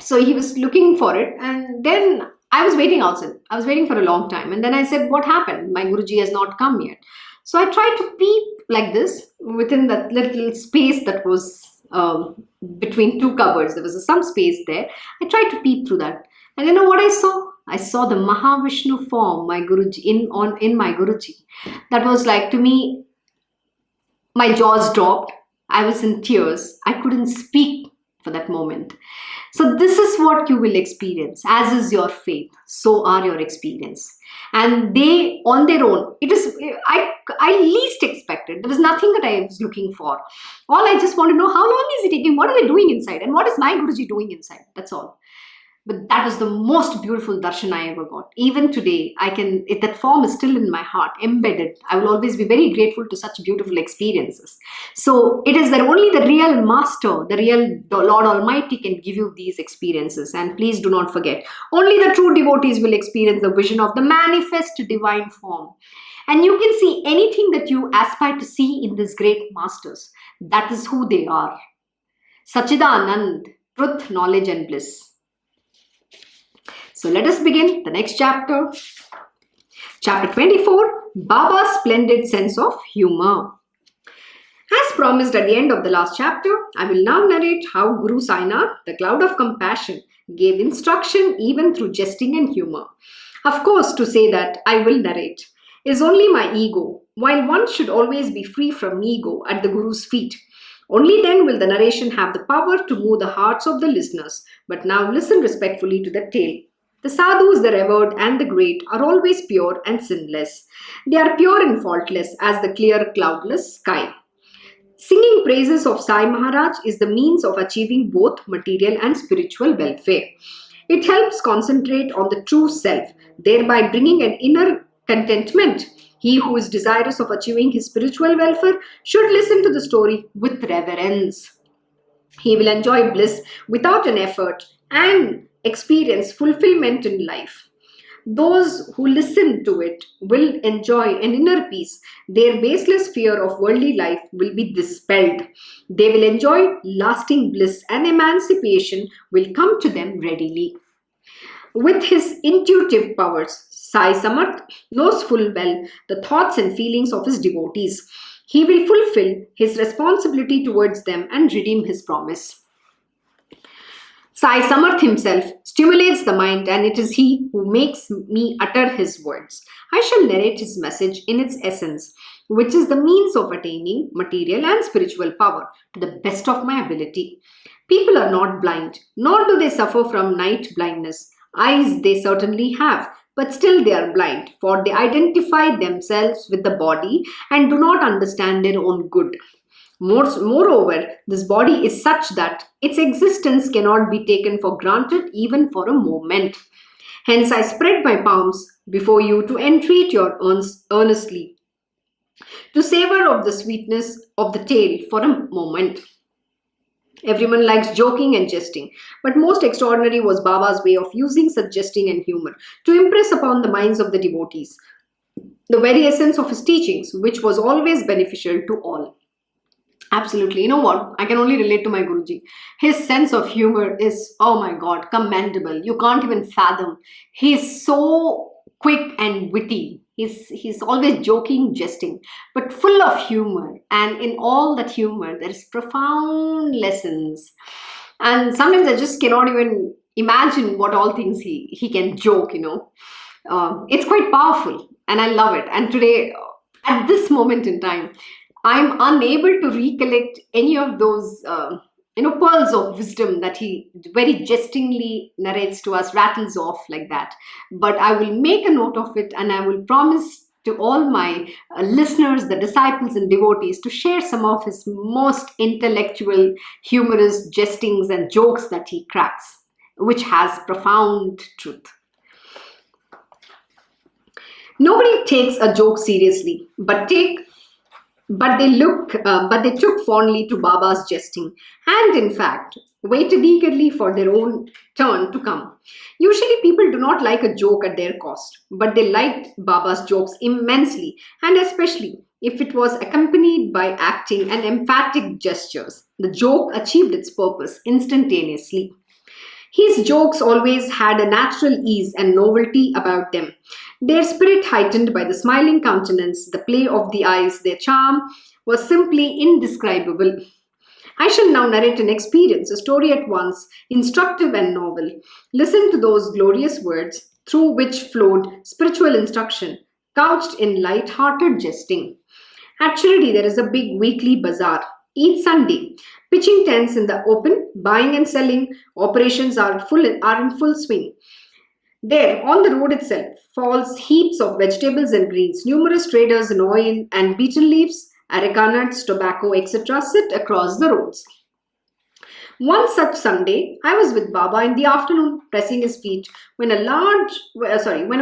So he was looking for it, and then I was waiting outside. I was waiting for a long time, and then I said, what happened? My Guruji has not come yet. So I tried to peep like this within that little space that was between two cupboards. There was some space there. I tried to peep through that, and you know what I saw? I saw the Mahavishnu form, my Guruji, in my Guruji. That was like, to me, my jaws dropped. I was in tears. I couldn't speak for that moment. So this is what you will experience. As is your faith, so are your experience. And they, on their own, it is, I least expected. There was nothing that I was looking for. All I just want to know, how long is it taking? What are they doing inside? And what is my Guruji doing inside? That's all. But that was the most beautiful darshan I ever got. Even today, that form is still in my heart, embedded. I will always be very grateful to such beautiful experiences. So it is that only the real master, the real Lord Almighty can give you these experiences. And please do not forget, only the true devotees will experience the vision of the manifest divine form. And you can see anything that you aspire to see in these great masters. That is who they are. Sachidanand, truth, knowledge and bliss. So let us begin the next chapter. Chapter 24, Baba's Splendid Sense of Humor. As promised at the end of the last chapter, I will now narrate how Guru Sainath, the cloud of compassion, gave instruction even through jesting and humor. Of course, to say that I will narrate is only my ego, while one should always be free from ego at the Guru's feet. Only then will the narration have the power to move the hearts of the listeners. But now listen respectfully to the tale. The sadhus, the revered and the great, are always pure and sinless. They are pure and faultless as the clear cloudless sky. Singing praises of Sai Maharaj is the means of achieving both material and spiritual welfare. It helps concentrate on the true self, thereby bringing an inner contentment. He who is desirous of achieving his spiritual welfare should listen to the story with reverence. He will enjoy bliss without an effort and experience fulfillment in life. Those who listen to it will enjoy an inner peace. Their baseless fear of worldly life will be dispelled. They will enjoy lasting bliss, and emancipation will come to them readily. With his intuitive powers, Sai Samarth knows full well the thoughts and feelings of his devotees. He will fulfill his responsibility towards them and redeem his promise. Sai Samarth himself stimulates the mind, and it is he who makes me utter his words. I shall narrate his message in its essence, which is the means of attaining material and spiritual power to the best of my ability. People are not blind, nor do they suffer from night blindness. Eyes they certainly have, but still they are blind, for they identify themselves with the body and do not understand their own good. Moreover, this body is such that its existence cannot be taken for granted even for a moment. Hence, I spread my palms before you to entreat your earnestly, to savor of the sweetness of the tale for a moment. Everyone likes joking and jesting, but most extraordinary was Baba's way of using such jesting and humor to impress upon the minds of the devotees the very essence of his teachings, which was always beneficial to all. Absolutely. You know what? I can only relate to my Guruji. His sense of humor is, oh my God, commendable. You can't even fathom. He's so quick and witty. He's always joking, jesting, but full of humor. And in all that humor, there is profound lessons. And sometimes I just cannot even imagine what all things he can joke, It's quite powerful, and I love it. And today, at this moment in time, I'm unable to recollect any of those, pearls of wisdom that he very jestingly narrates to us, rattles off like that. But I will make a note of it, and I will promise to all my listeners, the disciples and devotees, to share some of his most intellectual, humorous jestings and jokes that he cracks, which has profound truth. Nobody takes a joke seriously, but take but they took fondly to Baba's jesting, and in fact, waited eagerly for their own turn to come. Usually, people do not like a joke at their cost, but they liked Baba's jokes immensely, and especially if it was accompanied by acting and emphatic gestures. The joke achieved its purpose instantaneously. His jokes always had a natural ease and novelty about them, their spirit heightened by the smiling countenance, the play of the eyes, their charm was simply indescribable. I shall now narrate an experience, a story at once instructive and novel. Listen to those glorious words through which flowed spiritual instruction, couched in light-hearted jesting. At Shirdi, there is a big weekly bazaar. Each Sunday, pitching tents in the open, buying and selling operations are in full swing. There, on the road itself, falls heaps of vegetables and greens. Numerous traders in oil and beetle leaves, areca nuts, tobacco, etc. sit across the roads. One such Sunday, I was with Baba in the afternoon, pressing his feet, when a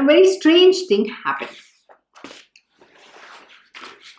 very strange thing happened.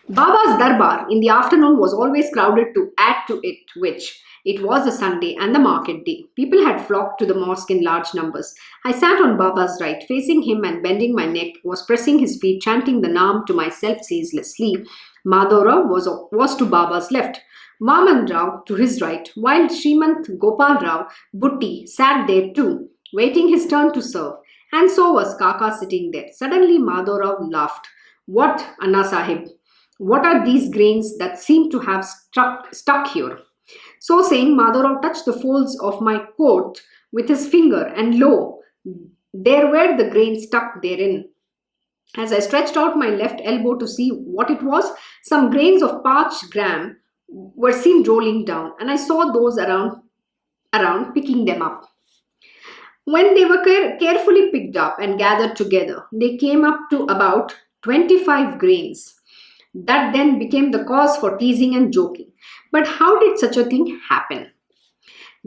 Baba's darbar in the afternoon was always crowded to add to it, which it was a Sunday and the market day. People had flocked to the mosque in large numbers. I sat on Baba's right, facing him and bending my neck, was pressing his feet, chanting the Naam to myself ceaselessly. Madhora was to Baba's left, Maman Rao to his right, while Srimant Gopal Rao Butti sat there too, waiting his turn to serve. And so was Kaka sitting there. Suddenly Madhora laughed. What, Anna Sahib? What are these grains that seem to have stuck here? So saying, Madhurao touched the folds of my coat with his finger, and lo, there were the grains stuck therein. As I stretched out my left elbow to see what it was, some grains of parched gram were seen rolling down, and I saw those around picking them up. When they were carefully picked up and gathered together, they came up to about 25 grains. That then became the cause for teasing and joking. But how did such a thing happen?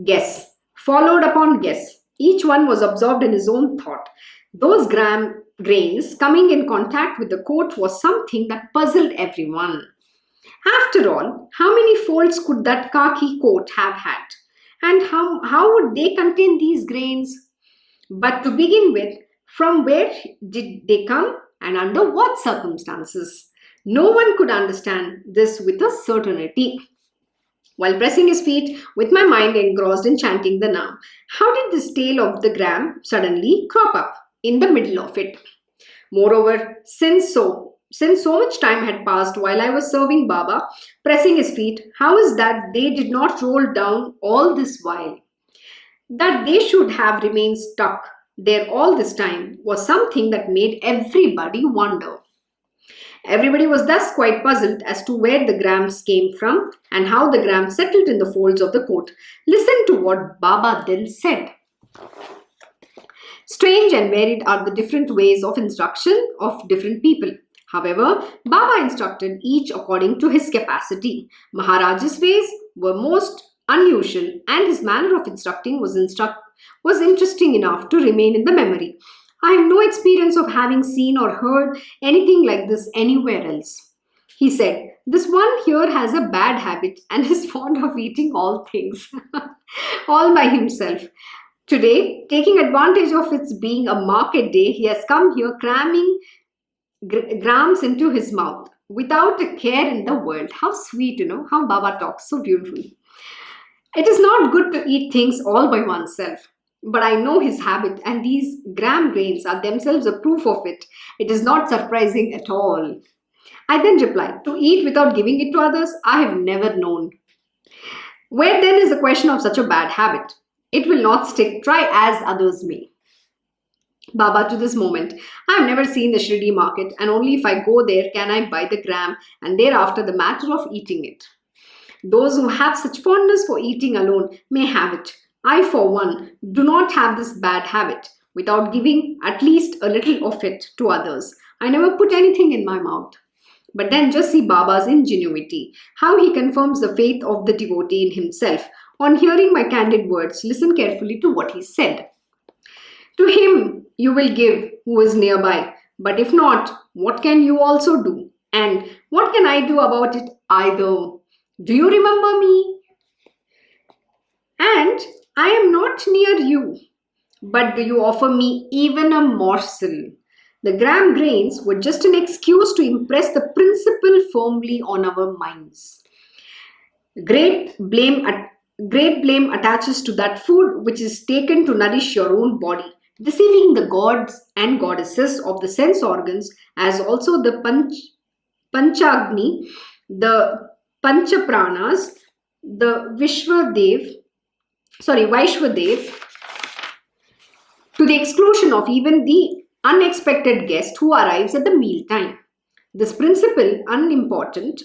Guess, followed upon guess. Each one was absorbed in his own thought. Those grains coming in contact with the coat was something that puzzled everyone. After all, how many folds could that khaki coat have had? And how would they contain these grains? But to begin with, from where did they come and under what circumstances? No one could understand this with a certainty. While pressing his feet, with my mind engrossed in chanting the Naam, how did this tale of the gram suddenly crop up in the middle of it? Moreover, since so much time had passed while I was serving Baba, pressing his feet, how is that they did not roll down all this while? That they should have remained stuck there all this time was something that made everybody wonder. Everybody was thus quite puzzled as to where the grams came from and how the grams settled in the folds of the coat. Listen to what Baba then said. Strange and varied are the different ways of instruction of different people. However, Baba instructed each according to his capacity. Maharaj's ways were most unusual, and his manner of instructing was interesting enough to remain in the memory. I have no experience of having seen or heard anything like this anywhere else. He said, this one here has a bad habit and is fond of eating all things, all by himself. Today, taking advantage of its being a market day, he has come here cramming grams into his mouth without a care in the world. How sweet, how Baba talks so beautifully. It is not good to eat things all by oneself. But I know his habit, and these gram grains are themselves a proof of it. It is not surprising at all. I then replied, to eat without giving it to others, I have never known. Where then is the question of such a bad habit? It will not stick, try as others may. Baba, to this moment, I have never seen the Shirdi market, and only if I go there can I buy the gram, and thereafter the matter of eating it. Those who have such fondness for eating alone may have it. I, for one, do not have this bad habit. Without giving at least a little of it to others, I never put anything in my mouth. But then just see Baba's ingenuity, how he confirms the faith of the devotee in himself. On hearing my candid words, listen carefully to what he said. To him you will give who is nearby, but if not, what can you also do? And what can I do about it either? Do you remember me? And I am not near you, but do you offer me even a morsel? The gram grains were just an excuse to impress the principle firmly on our minds. Great blame, great blame attaches to that food which is taken to nourish your own body, deceiving the gods and goddesses of the sense organs, as also the Panchagni, the Panchapranas, the Vaishwadev, to the exclusion of even the unexpected guest who arrives at the meal time. This principle, unimportant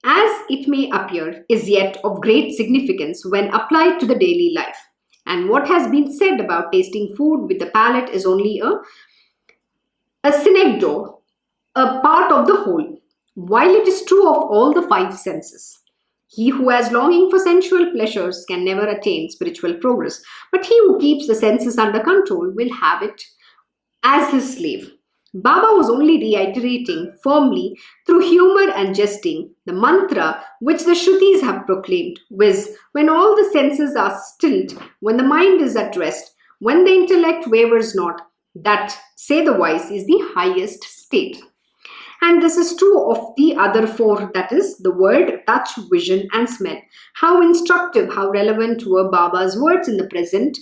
as it may appear, is yet of great significance when applied to the daily life. And what has been said about tasting food with the palate is only a synecdoche, a part of the whole, while it is true of all the five senses. He who has longing for sensual pleasures can never attain spiritual progress, but he who keeps the senses under control will have it as his slave. Baba was only reiterating firmly through humor and jesting the mantra which the Shrutis have proclaimed, viz. When all the senses are stilled, when the mind is at rest, when the intellect wavers not, that, say the wise, is the highest state. And this is true of the other four, that is, the word, touch, vision, and smell. How instructive, how relevant were Baba's words in the present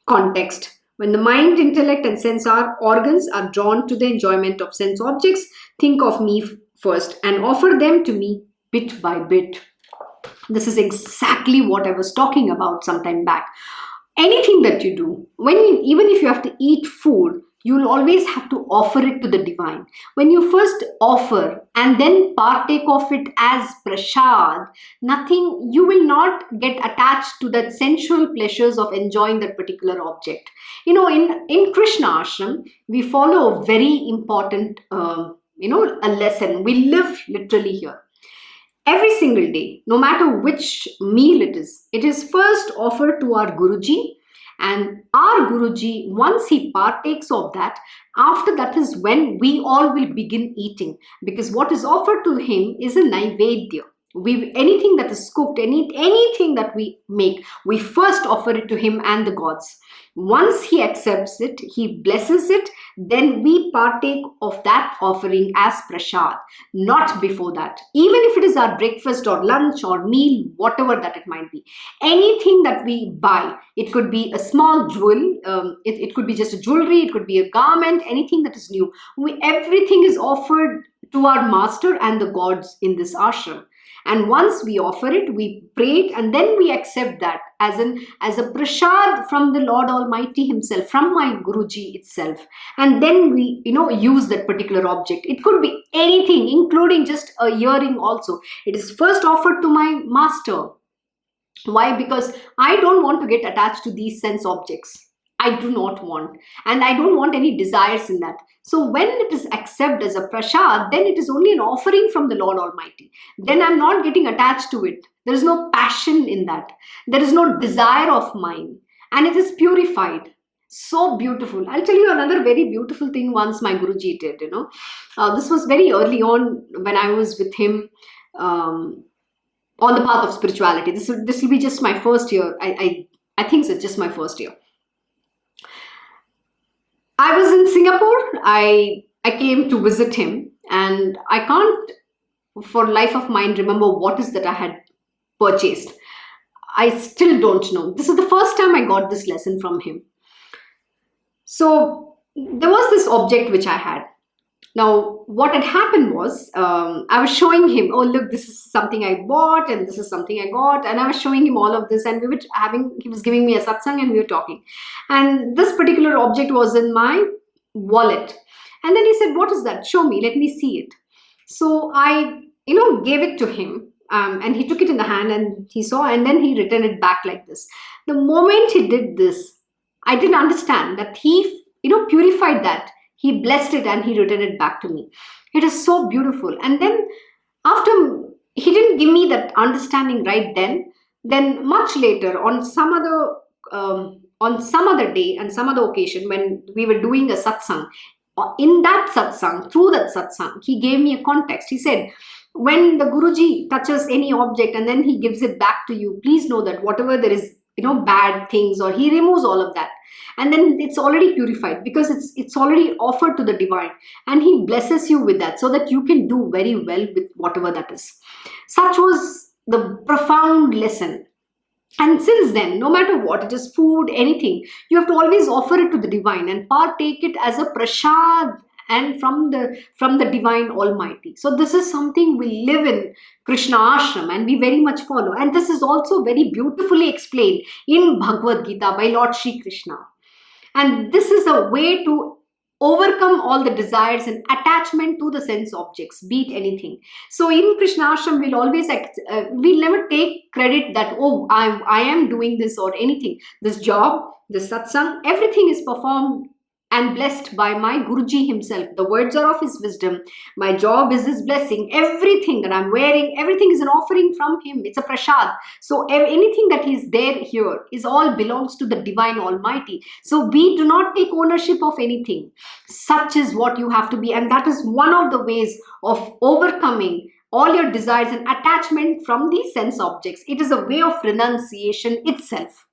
context. When the mind, intellect, and sense organs are drawn to the enjoyment of sense objects, think of me first and offer them to me bit by bit. This is exactly what I was talking about some time back. Anything that you do, even if you have to eat food, you'll always have to offer it to the divine. When you first offer and then partake of it as prasad, you will not get attached to that sensual pleasures of enjoying that particular object. In Krishna ashram, we follow a very important, a lesson. We live literally here. Every single day, no matter which meal it is first offered to our Guruji. And our Guruji, once he partakes of that, after that is when we all will begin eating. Because what is offered to him is a naivedya. Anything that is cooked, anything that we make, we first offer it to him and the gods. Once he accepts it, he blesses it, then we partake of that offering as prasad, not before that. Even if it is our breakfast or lunch or meal, whatever that it might be. Anything that we buy, it could be a small jewel, it could be just a jewelry, it could be a garment, anything that is new. Everything is offered to our master and the gods in this ashram. And once we offer it, we pray it, and then we accept that as a prasad from the Lord Almighty himself, from my Guruji itself. And then we, use that particular object. It could be anything, including just a earring also. It is first offered to my master. Why? Because I don't want to get attached to these sense objects. I do not want. And I don't want any desires in that. So when it is accepted as a prasad, then it is only an offering from the Lord Almighty. Then I'm not getting attached to it. There is no passion in that. There is no desire of mine. And it is purified. So beautiful. I'll tell you another very beautiful thing once my Guruji did, This was very early on when I was with him on the path of spirituality. This will be just my first year. I think it's just my first year. I was in Singapore. I came to visit him, and I can't for life of mine remember what is that I had purchased. I still don't know. This is the first time I got this lesson from him. So there was this object which I had. Now, what had happened was, I was showing him, oh, look, this is something I bought and this is something I got. And I was showing him all of this, and he was giving me a satsang and we were talking. And this particular object was in my wallet. And then he said, what is that? Show me, let me see it. So I, gave it to him. And he took it in the hand and he saw, and then he returned it back like this. The moment he did this, I didn't understand that he, purified that. He blessed it and he returned it back to me. It is so beautiful. And then after, he didn't give me that understanding right then much later on some other day and some other occasion when we were doing a satsang in that satsang, through that satsang, he gave me a context. He said, when the Guruji touches any object and then he gives it back to you, please know that whatever there is, bad things, or he removes all of that, and then it's already purified because it's already offered to the divine, and he blesses you with that so that you can do very well with whatever that is. Such was the profound lesson. And since then, no matter what, it is food, anything, you have to always offer it to the divine and partake it as a prasad, and from the divine Almighty. So this is something we live in Krishna ashram and we very much follow. And this is also very beautifully explained in Bhagavad Gita by Lord Shri Krishna. And this is a way to overcome all the desires and attachment to the sense objects, be it anything. So in Krishna ashram, we'll never take credit that, oh, I am doing this or anything. This job, this satsang, everything is performed and blessed by my Guruji himself. The words are of his wisdom. My job is his blessing. Everything that I'm wearing, everything is an offering from him. It's a prasad. So anything that is there here is all belongs to the divine Almighty. So we do not take ownership of anything. Such is what you have to be. And that is one of the ways of overcoming all your desires and attachment from these sense objects. It is a way of renunciation itself.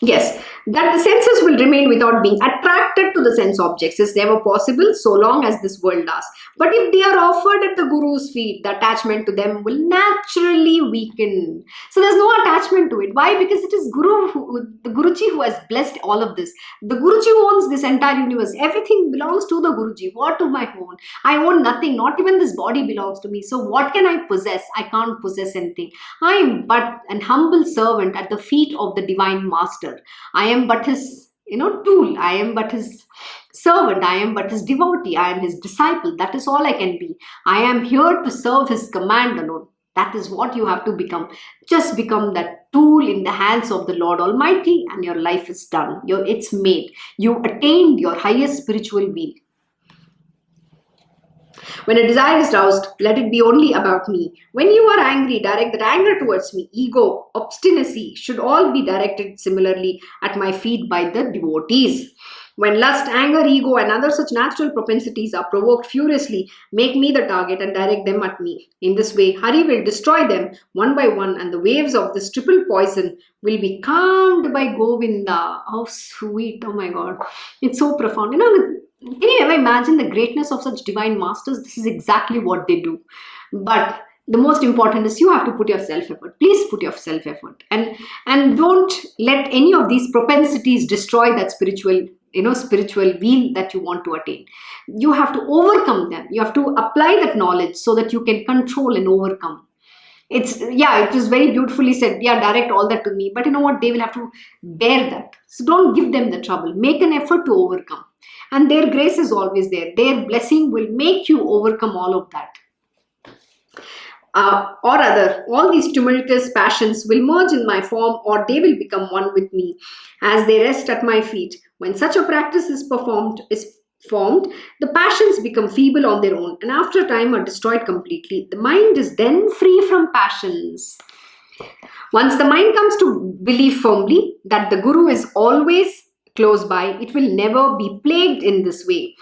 Yes, that the senses will remain without being attracted to the sense objects is never possible so long as this world lasts. But if they are offered at the Guru's feet, the attachment to them will naturally weaken. So there's no attachment to it. Why? Because it is the Guruji who has blessed all of this. The Guruji owns this entire universe. Everything belongs to the Guruji. What do I own? I own nothing. Not even this body belongs to me. So what can I possess? I can't possess anything. I am but an humble servant at the feet of the divine master. I am but his tool. I am but his servant. I am but his devotee. I am his disciple. That is all I can be. I am here to serve his command alone. That is what you have to become. Just become that tool in the hands of the Lord Almighty and your life is done. It's made. You attained your highest spiritual will. When a desire is roused, let it be only about me. When you are angry, direct that anger towards me. Ego, obstinacy should all be directed similarly at my feet by the devotees. When lust, anger, ego and other such natural propensities are provoked furiously, make me the target and direct them at me. In this way, Hari will destroy them one by one and the waves of this triple poison will be calmed by Govinda. How sweet, oh my God. It's so profound. Can you ever imagine the greatness of such divine masters? This is exactly what they do. But the most important is you have to put your self-effort. Please put your self-effort. And don't let any of these propensities destroy that spiritual wheel that you want to attain. You have to overcome them. You have to apply that knowledge so that you can control and overcome. It was very beautifully said. Yeah, direct all that to me. But you know what? They will have to bear that. So don't give them the trouble. Make an effort to overcome. And their grace is always there. Their blessing will make you overcome all of that. Or rather, all these tumultuous passions will merge in my form or they will become one with me as they rest at my feet. When such a practice is formed, the passions become feeble on their own and after a time are destroyed completely. The mind is then free from passions. Once the mind comes to believe firmly that the Guru is always close by, it will never be plagued in this way.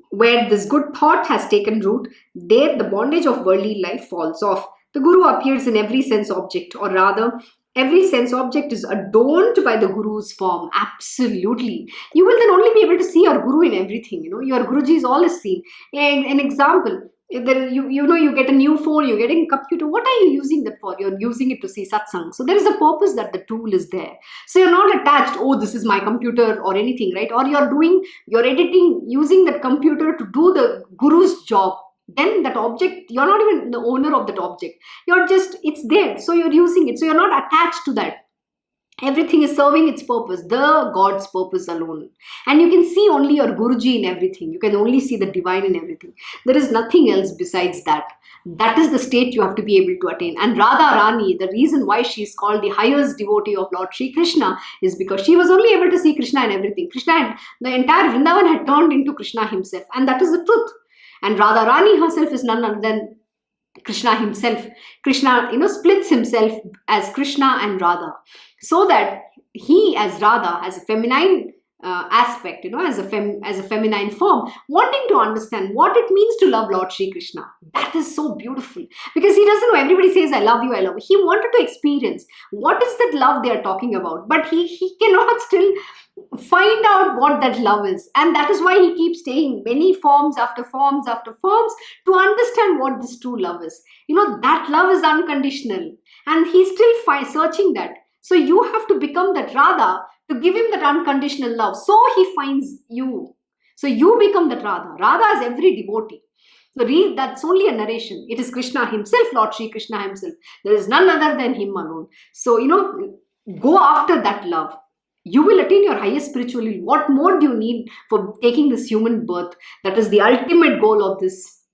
Where this good thought has taken root, there the bondage of worldly life falls off. The Guru appears in every sense object, or rather, every sense object is adorned by the Guru's form. Absolutely. You will then only be able to see your Guru in everything. Your Guruji is always seen. An example, you get a new phone, you're getting a computer. What are you using that for? You're using it to see satsang. So there is a purpose that the tool is there. So you're not attached, oh, this is my computer or anything, right? Or you're editing using that computer to do the Guru's job. Then that object, you're not even the owner of that object. It's there. So you're using it. So you're not attached to that. Everything is serving its purpose, the God's purpose alone. And you can see only your Guruji in everything. You can only see the divine in everything. There is nothing else besides that. That is the state you have to be able to attain. And Radha Rani, the reason why she is called the highest devotee of Lord Shri Krishna is because she was only able to see Krishna in everything. The entire Vrindavan had turned into Krishna himself. And that is the truth. And Radha Rani herself is none other than Krishna himself, Krishna, splits himself as Krishna and Radha, so that he as Radha, as a feminine aspect, as a feminine form, wanting to understand what it means to love Lord Shri Krishna. That is so beautiful, because he doesn't know. Everybody says, I love you, I love you. He wanted to experience what is that love they are talking about, but he cannot still find out what that love is. And that is why he keeps staying many forms after forms after forms to understand what this true love is. That love is unconditional, and he's still searching that. So you have to become that Radha to give him that unconditional love. So he finds you. So you become that Radha. Radha is every devotee. So that's only a narration. It is Krishna himself, Lord Shri Krishna himself. There is none other than him alone. So, go after that love. You will attain your highest spiritual will. What more do you need for taking this human birth? That is the ultimate goal of this,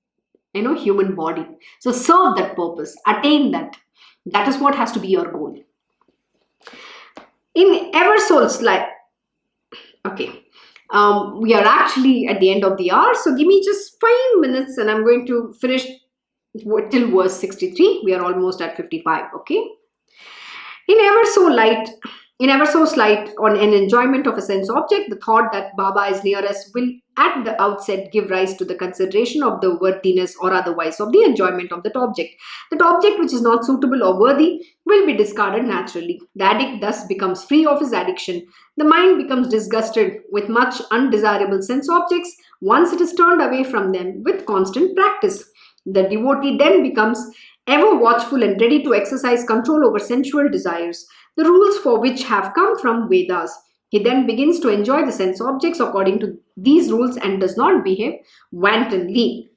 human body. So serve that purpose. Attain that. That is what has to be your goal. In Eversoul's life, okay, we are actually at the end of the hour, so give me just 5 minutes and I'm going to finish till verse 63. We are almost at 55, okay? In Eversoul's light on an enjoyment of a sense object, the thought that Baba is near us will at the outset give rise to the consideration of the worthiness or otherwise of the enjoyment of that object. That object which is not suitable or worthy will be discarded naturally. The addict thus becomes free of his addiction. The mind becomes disgusted with much undesirable sense objects once it is turned away from them with constant practice. The devotee then becomes ever watchful and ready to exercise control over sensual desires, the rules for which have come from Vedas. He then begins to enjoy the sense objects according to these rules and does not behave wantonly.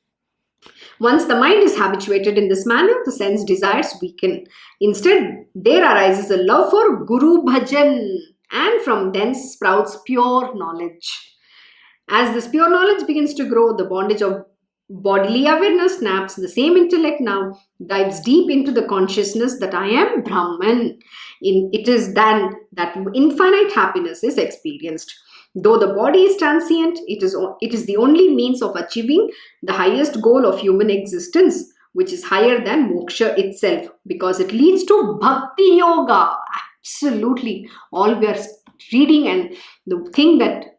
Once the mind is habituated in this manner, the sense desires weaken. Instead, there arises a love for Guru Bhajan, and from thence sprouts pure knowledge. As this pure knowledge begins to grow, the bondage of bodily awareness snaps. The same intellect now dives deep into the consciousness that I am Brahman. It is then that infinite happiness is experienced. Though the body is transient, it is the only means of achieving the highest goal of human existence, which is higher than moksha itself, because it leads to bhakti yoga. Absolutely. All we are reading, and the thing that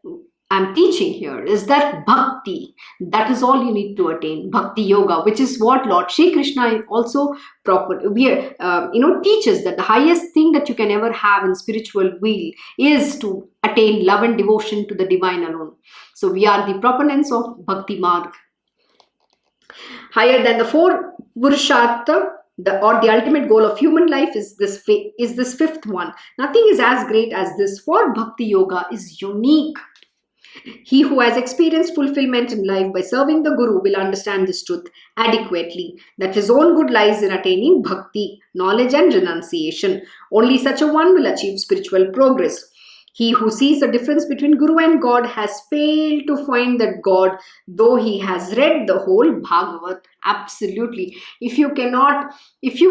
I'm teaching here is that bhakti, that is all you need to attain. Bhakti yoga, which is what Lord Shri Krishna also teaches, that the highest thing that you can ever have in spiritual wheel is to attain love and devotion to the divine alone. So we are the proponents of Bhakti Marg. Higher than the four Purushartha, the ultimate goal of human life is this fifth one. Nothing is as great as this, for Bhakti Yoga is unique. He who has experienced fulfillment in life by serving the Guru will understand this truth adequately, that his own good lies in attaining bhakti, knowledge and renunciation. Only such a one will achieve spiritual progress. He who sees the difference between Guru and God has failed to find that God, though he has read the whole Bhagavat. Absolutely. If you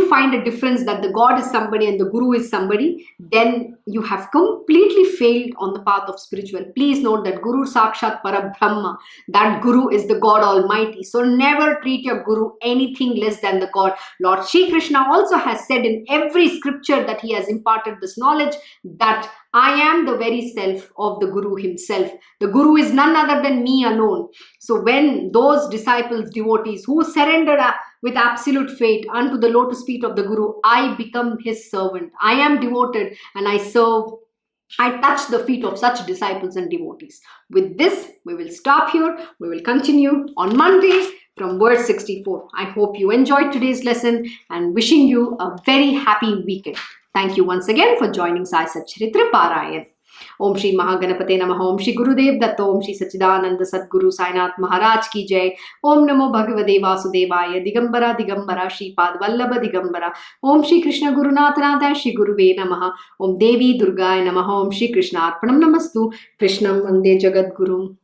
find a difference that the God is somebody and the Guru is somebody, then you have completely failed on the path of spiritual. Please note that Guru Sakshat Parabrahma, that Guru is the God Almighty. So never treat your Guru anything less than the God. Lord Shri Krishna also has said in every scripture that he has imparted this knowledge, that I am the very self of the Guru himself. The Guru is none other than me alone. So when those disciples, devotees who surrender with absolute faith unto the lotus feet of the Guru, I become his servant. I am devoted and I serve. I touch the feet of such disciples and devotees. With this, we will stop here. We will continue on Monday from verse 64. I hope you enjoyed today's lesson and wishing you a very happy weekend. Thank you once again for joining Sai Satcharita Parayan. Om Shri Mahaganapate Namaha. Om Shri Gurudev Datta. Om Shri Sachidananda Sadguru Sainath Maharaj Ki Jai. Om Namo Bhagavate Vasudevaya. Digambara Digambara Shri Pad Vallabha Digambara. Om Shri Krishna Gurunathanatha Shri Guruve Namaha. Om Devi Durgaya Namaha. Om Shri Krishna Arpanam Namastu. Krishnam Vande Jagat Guru.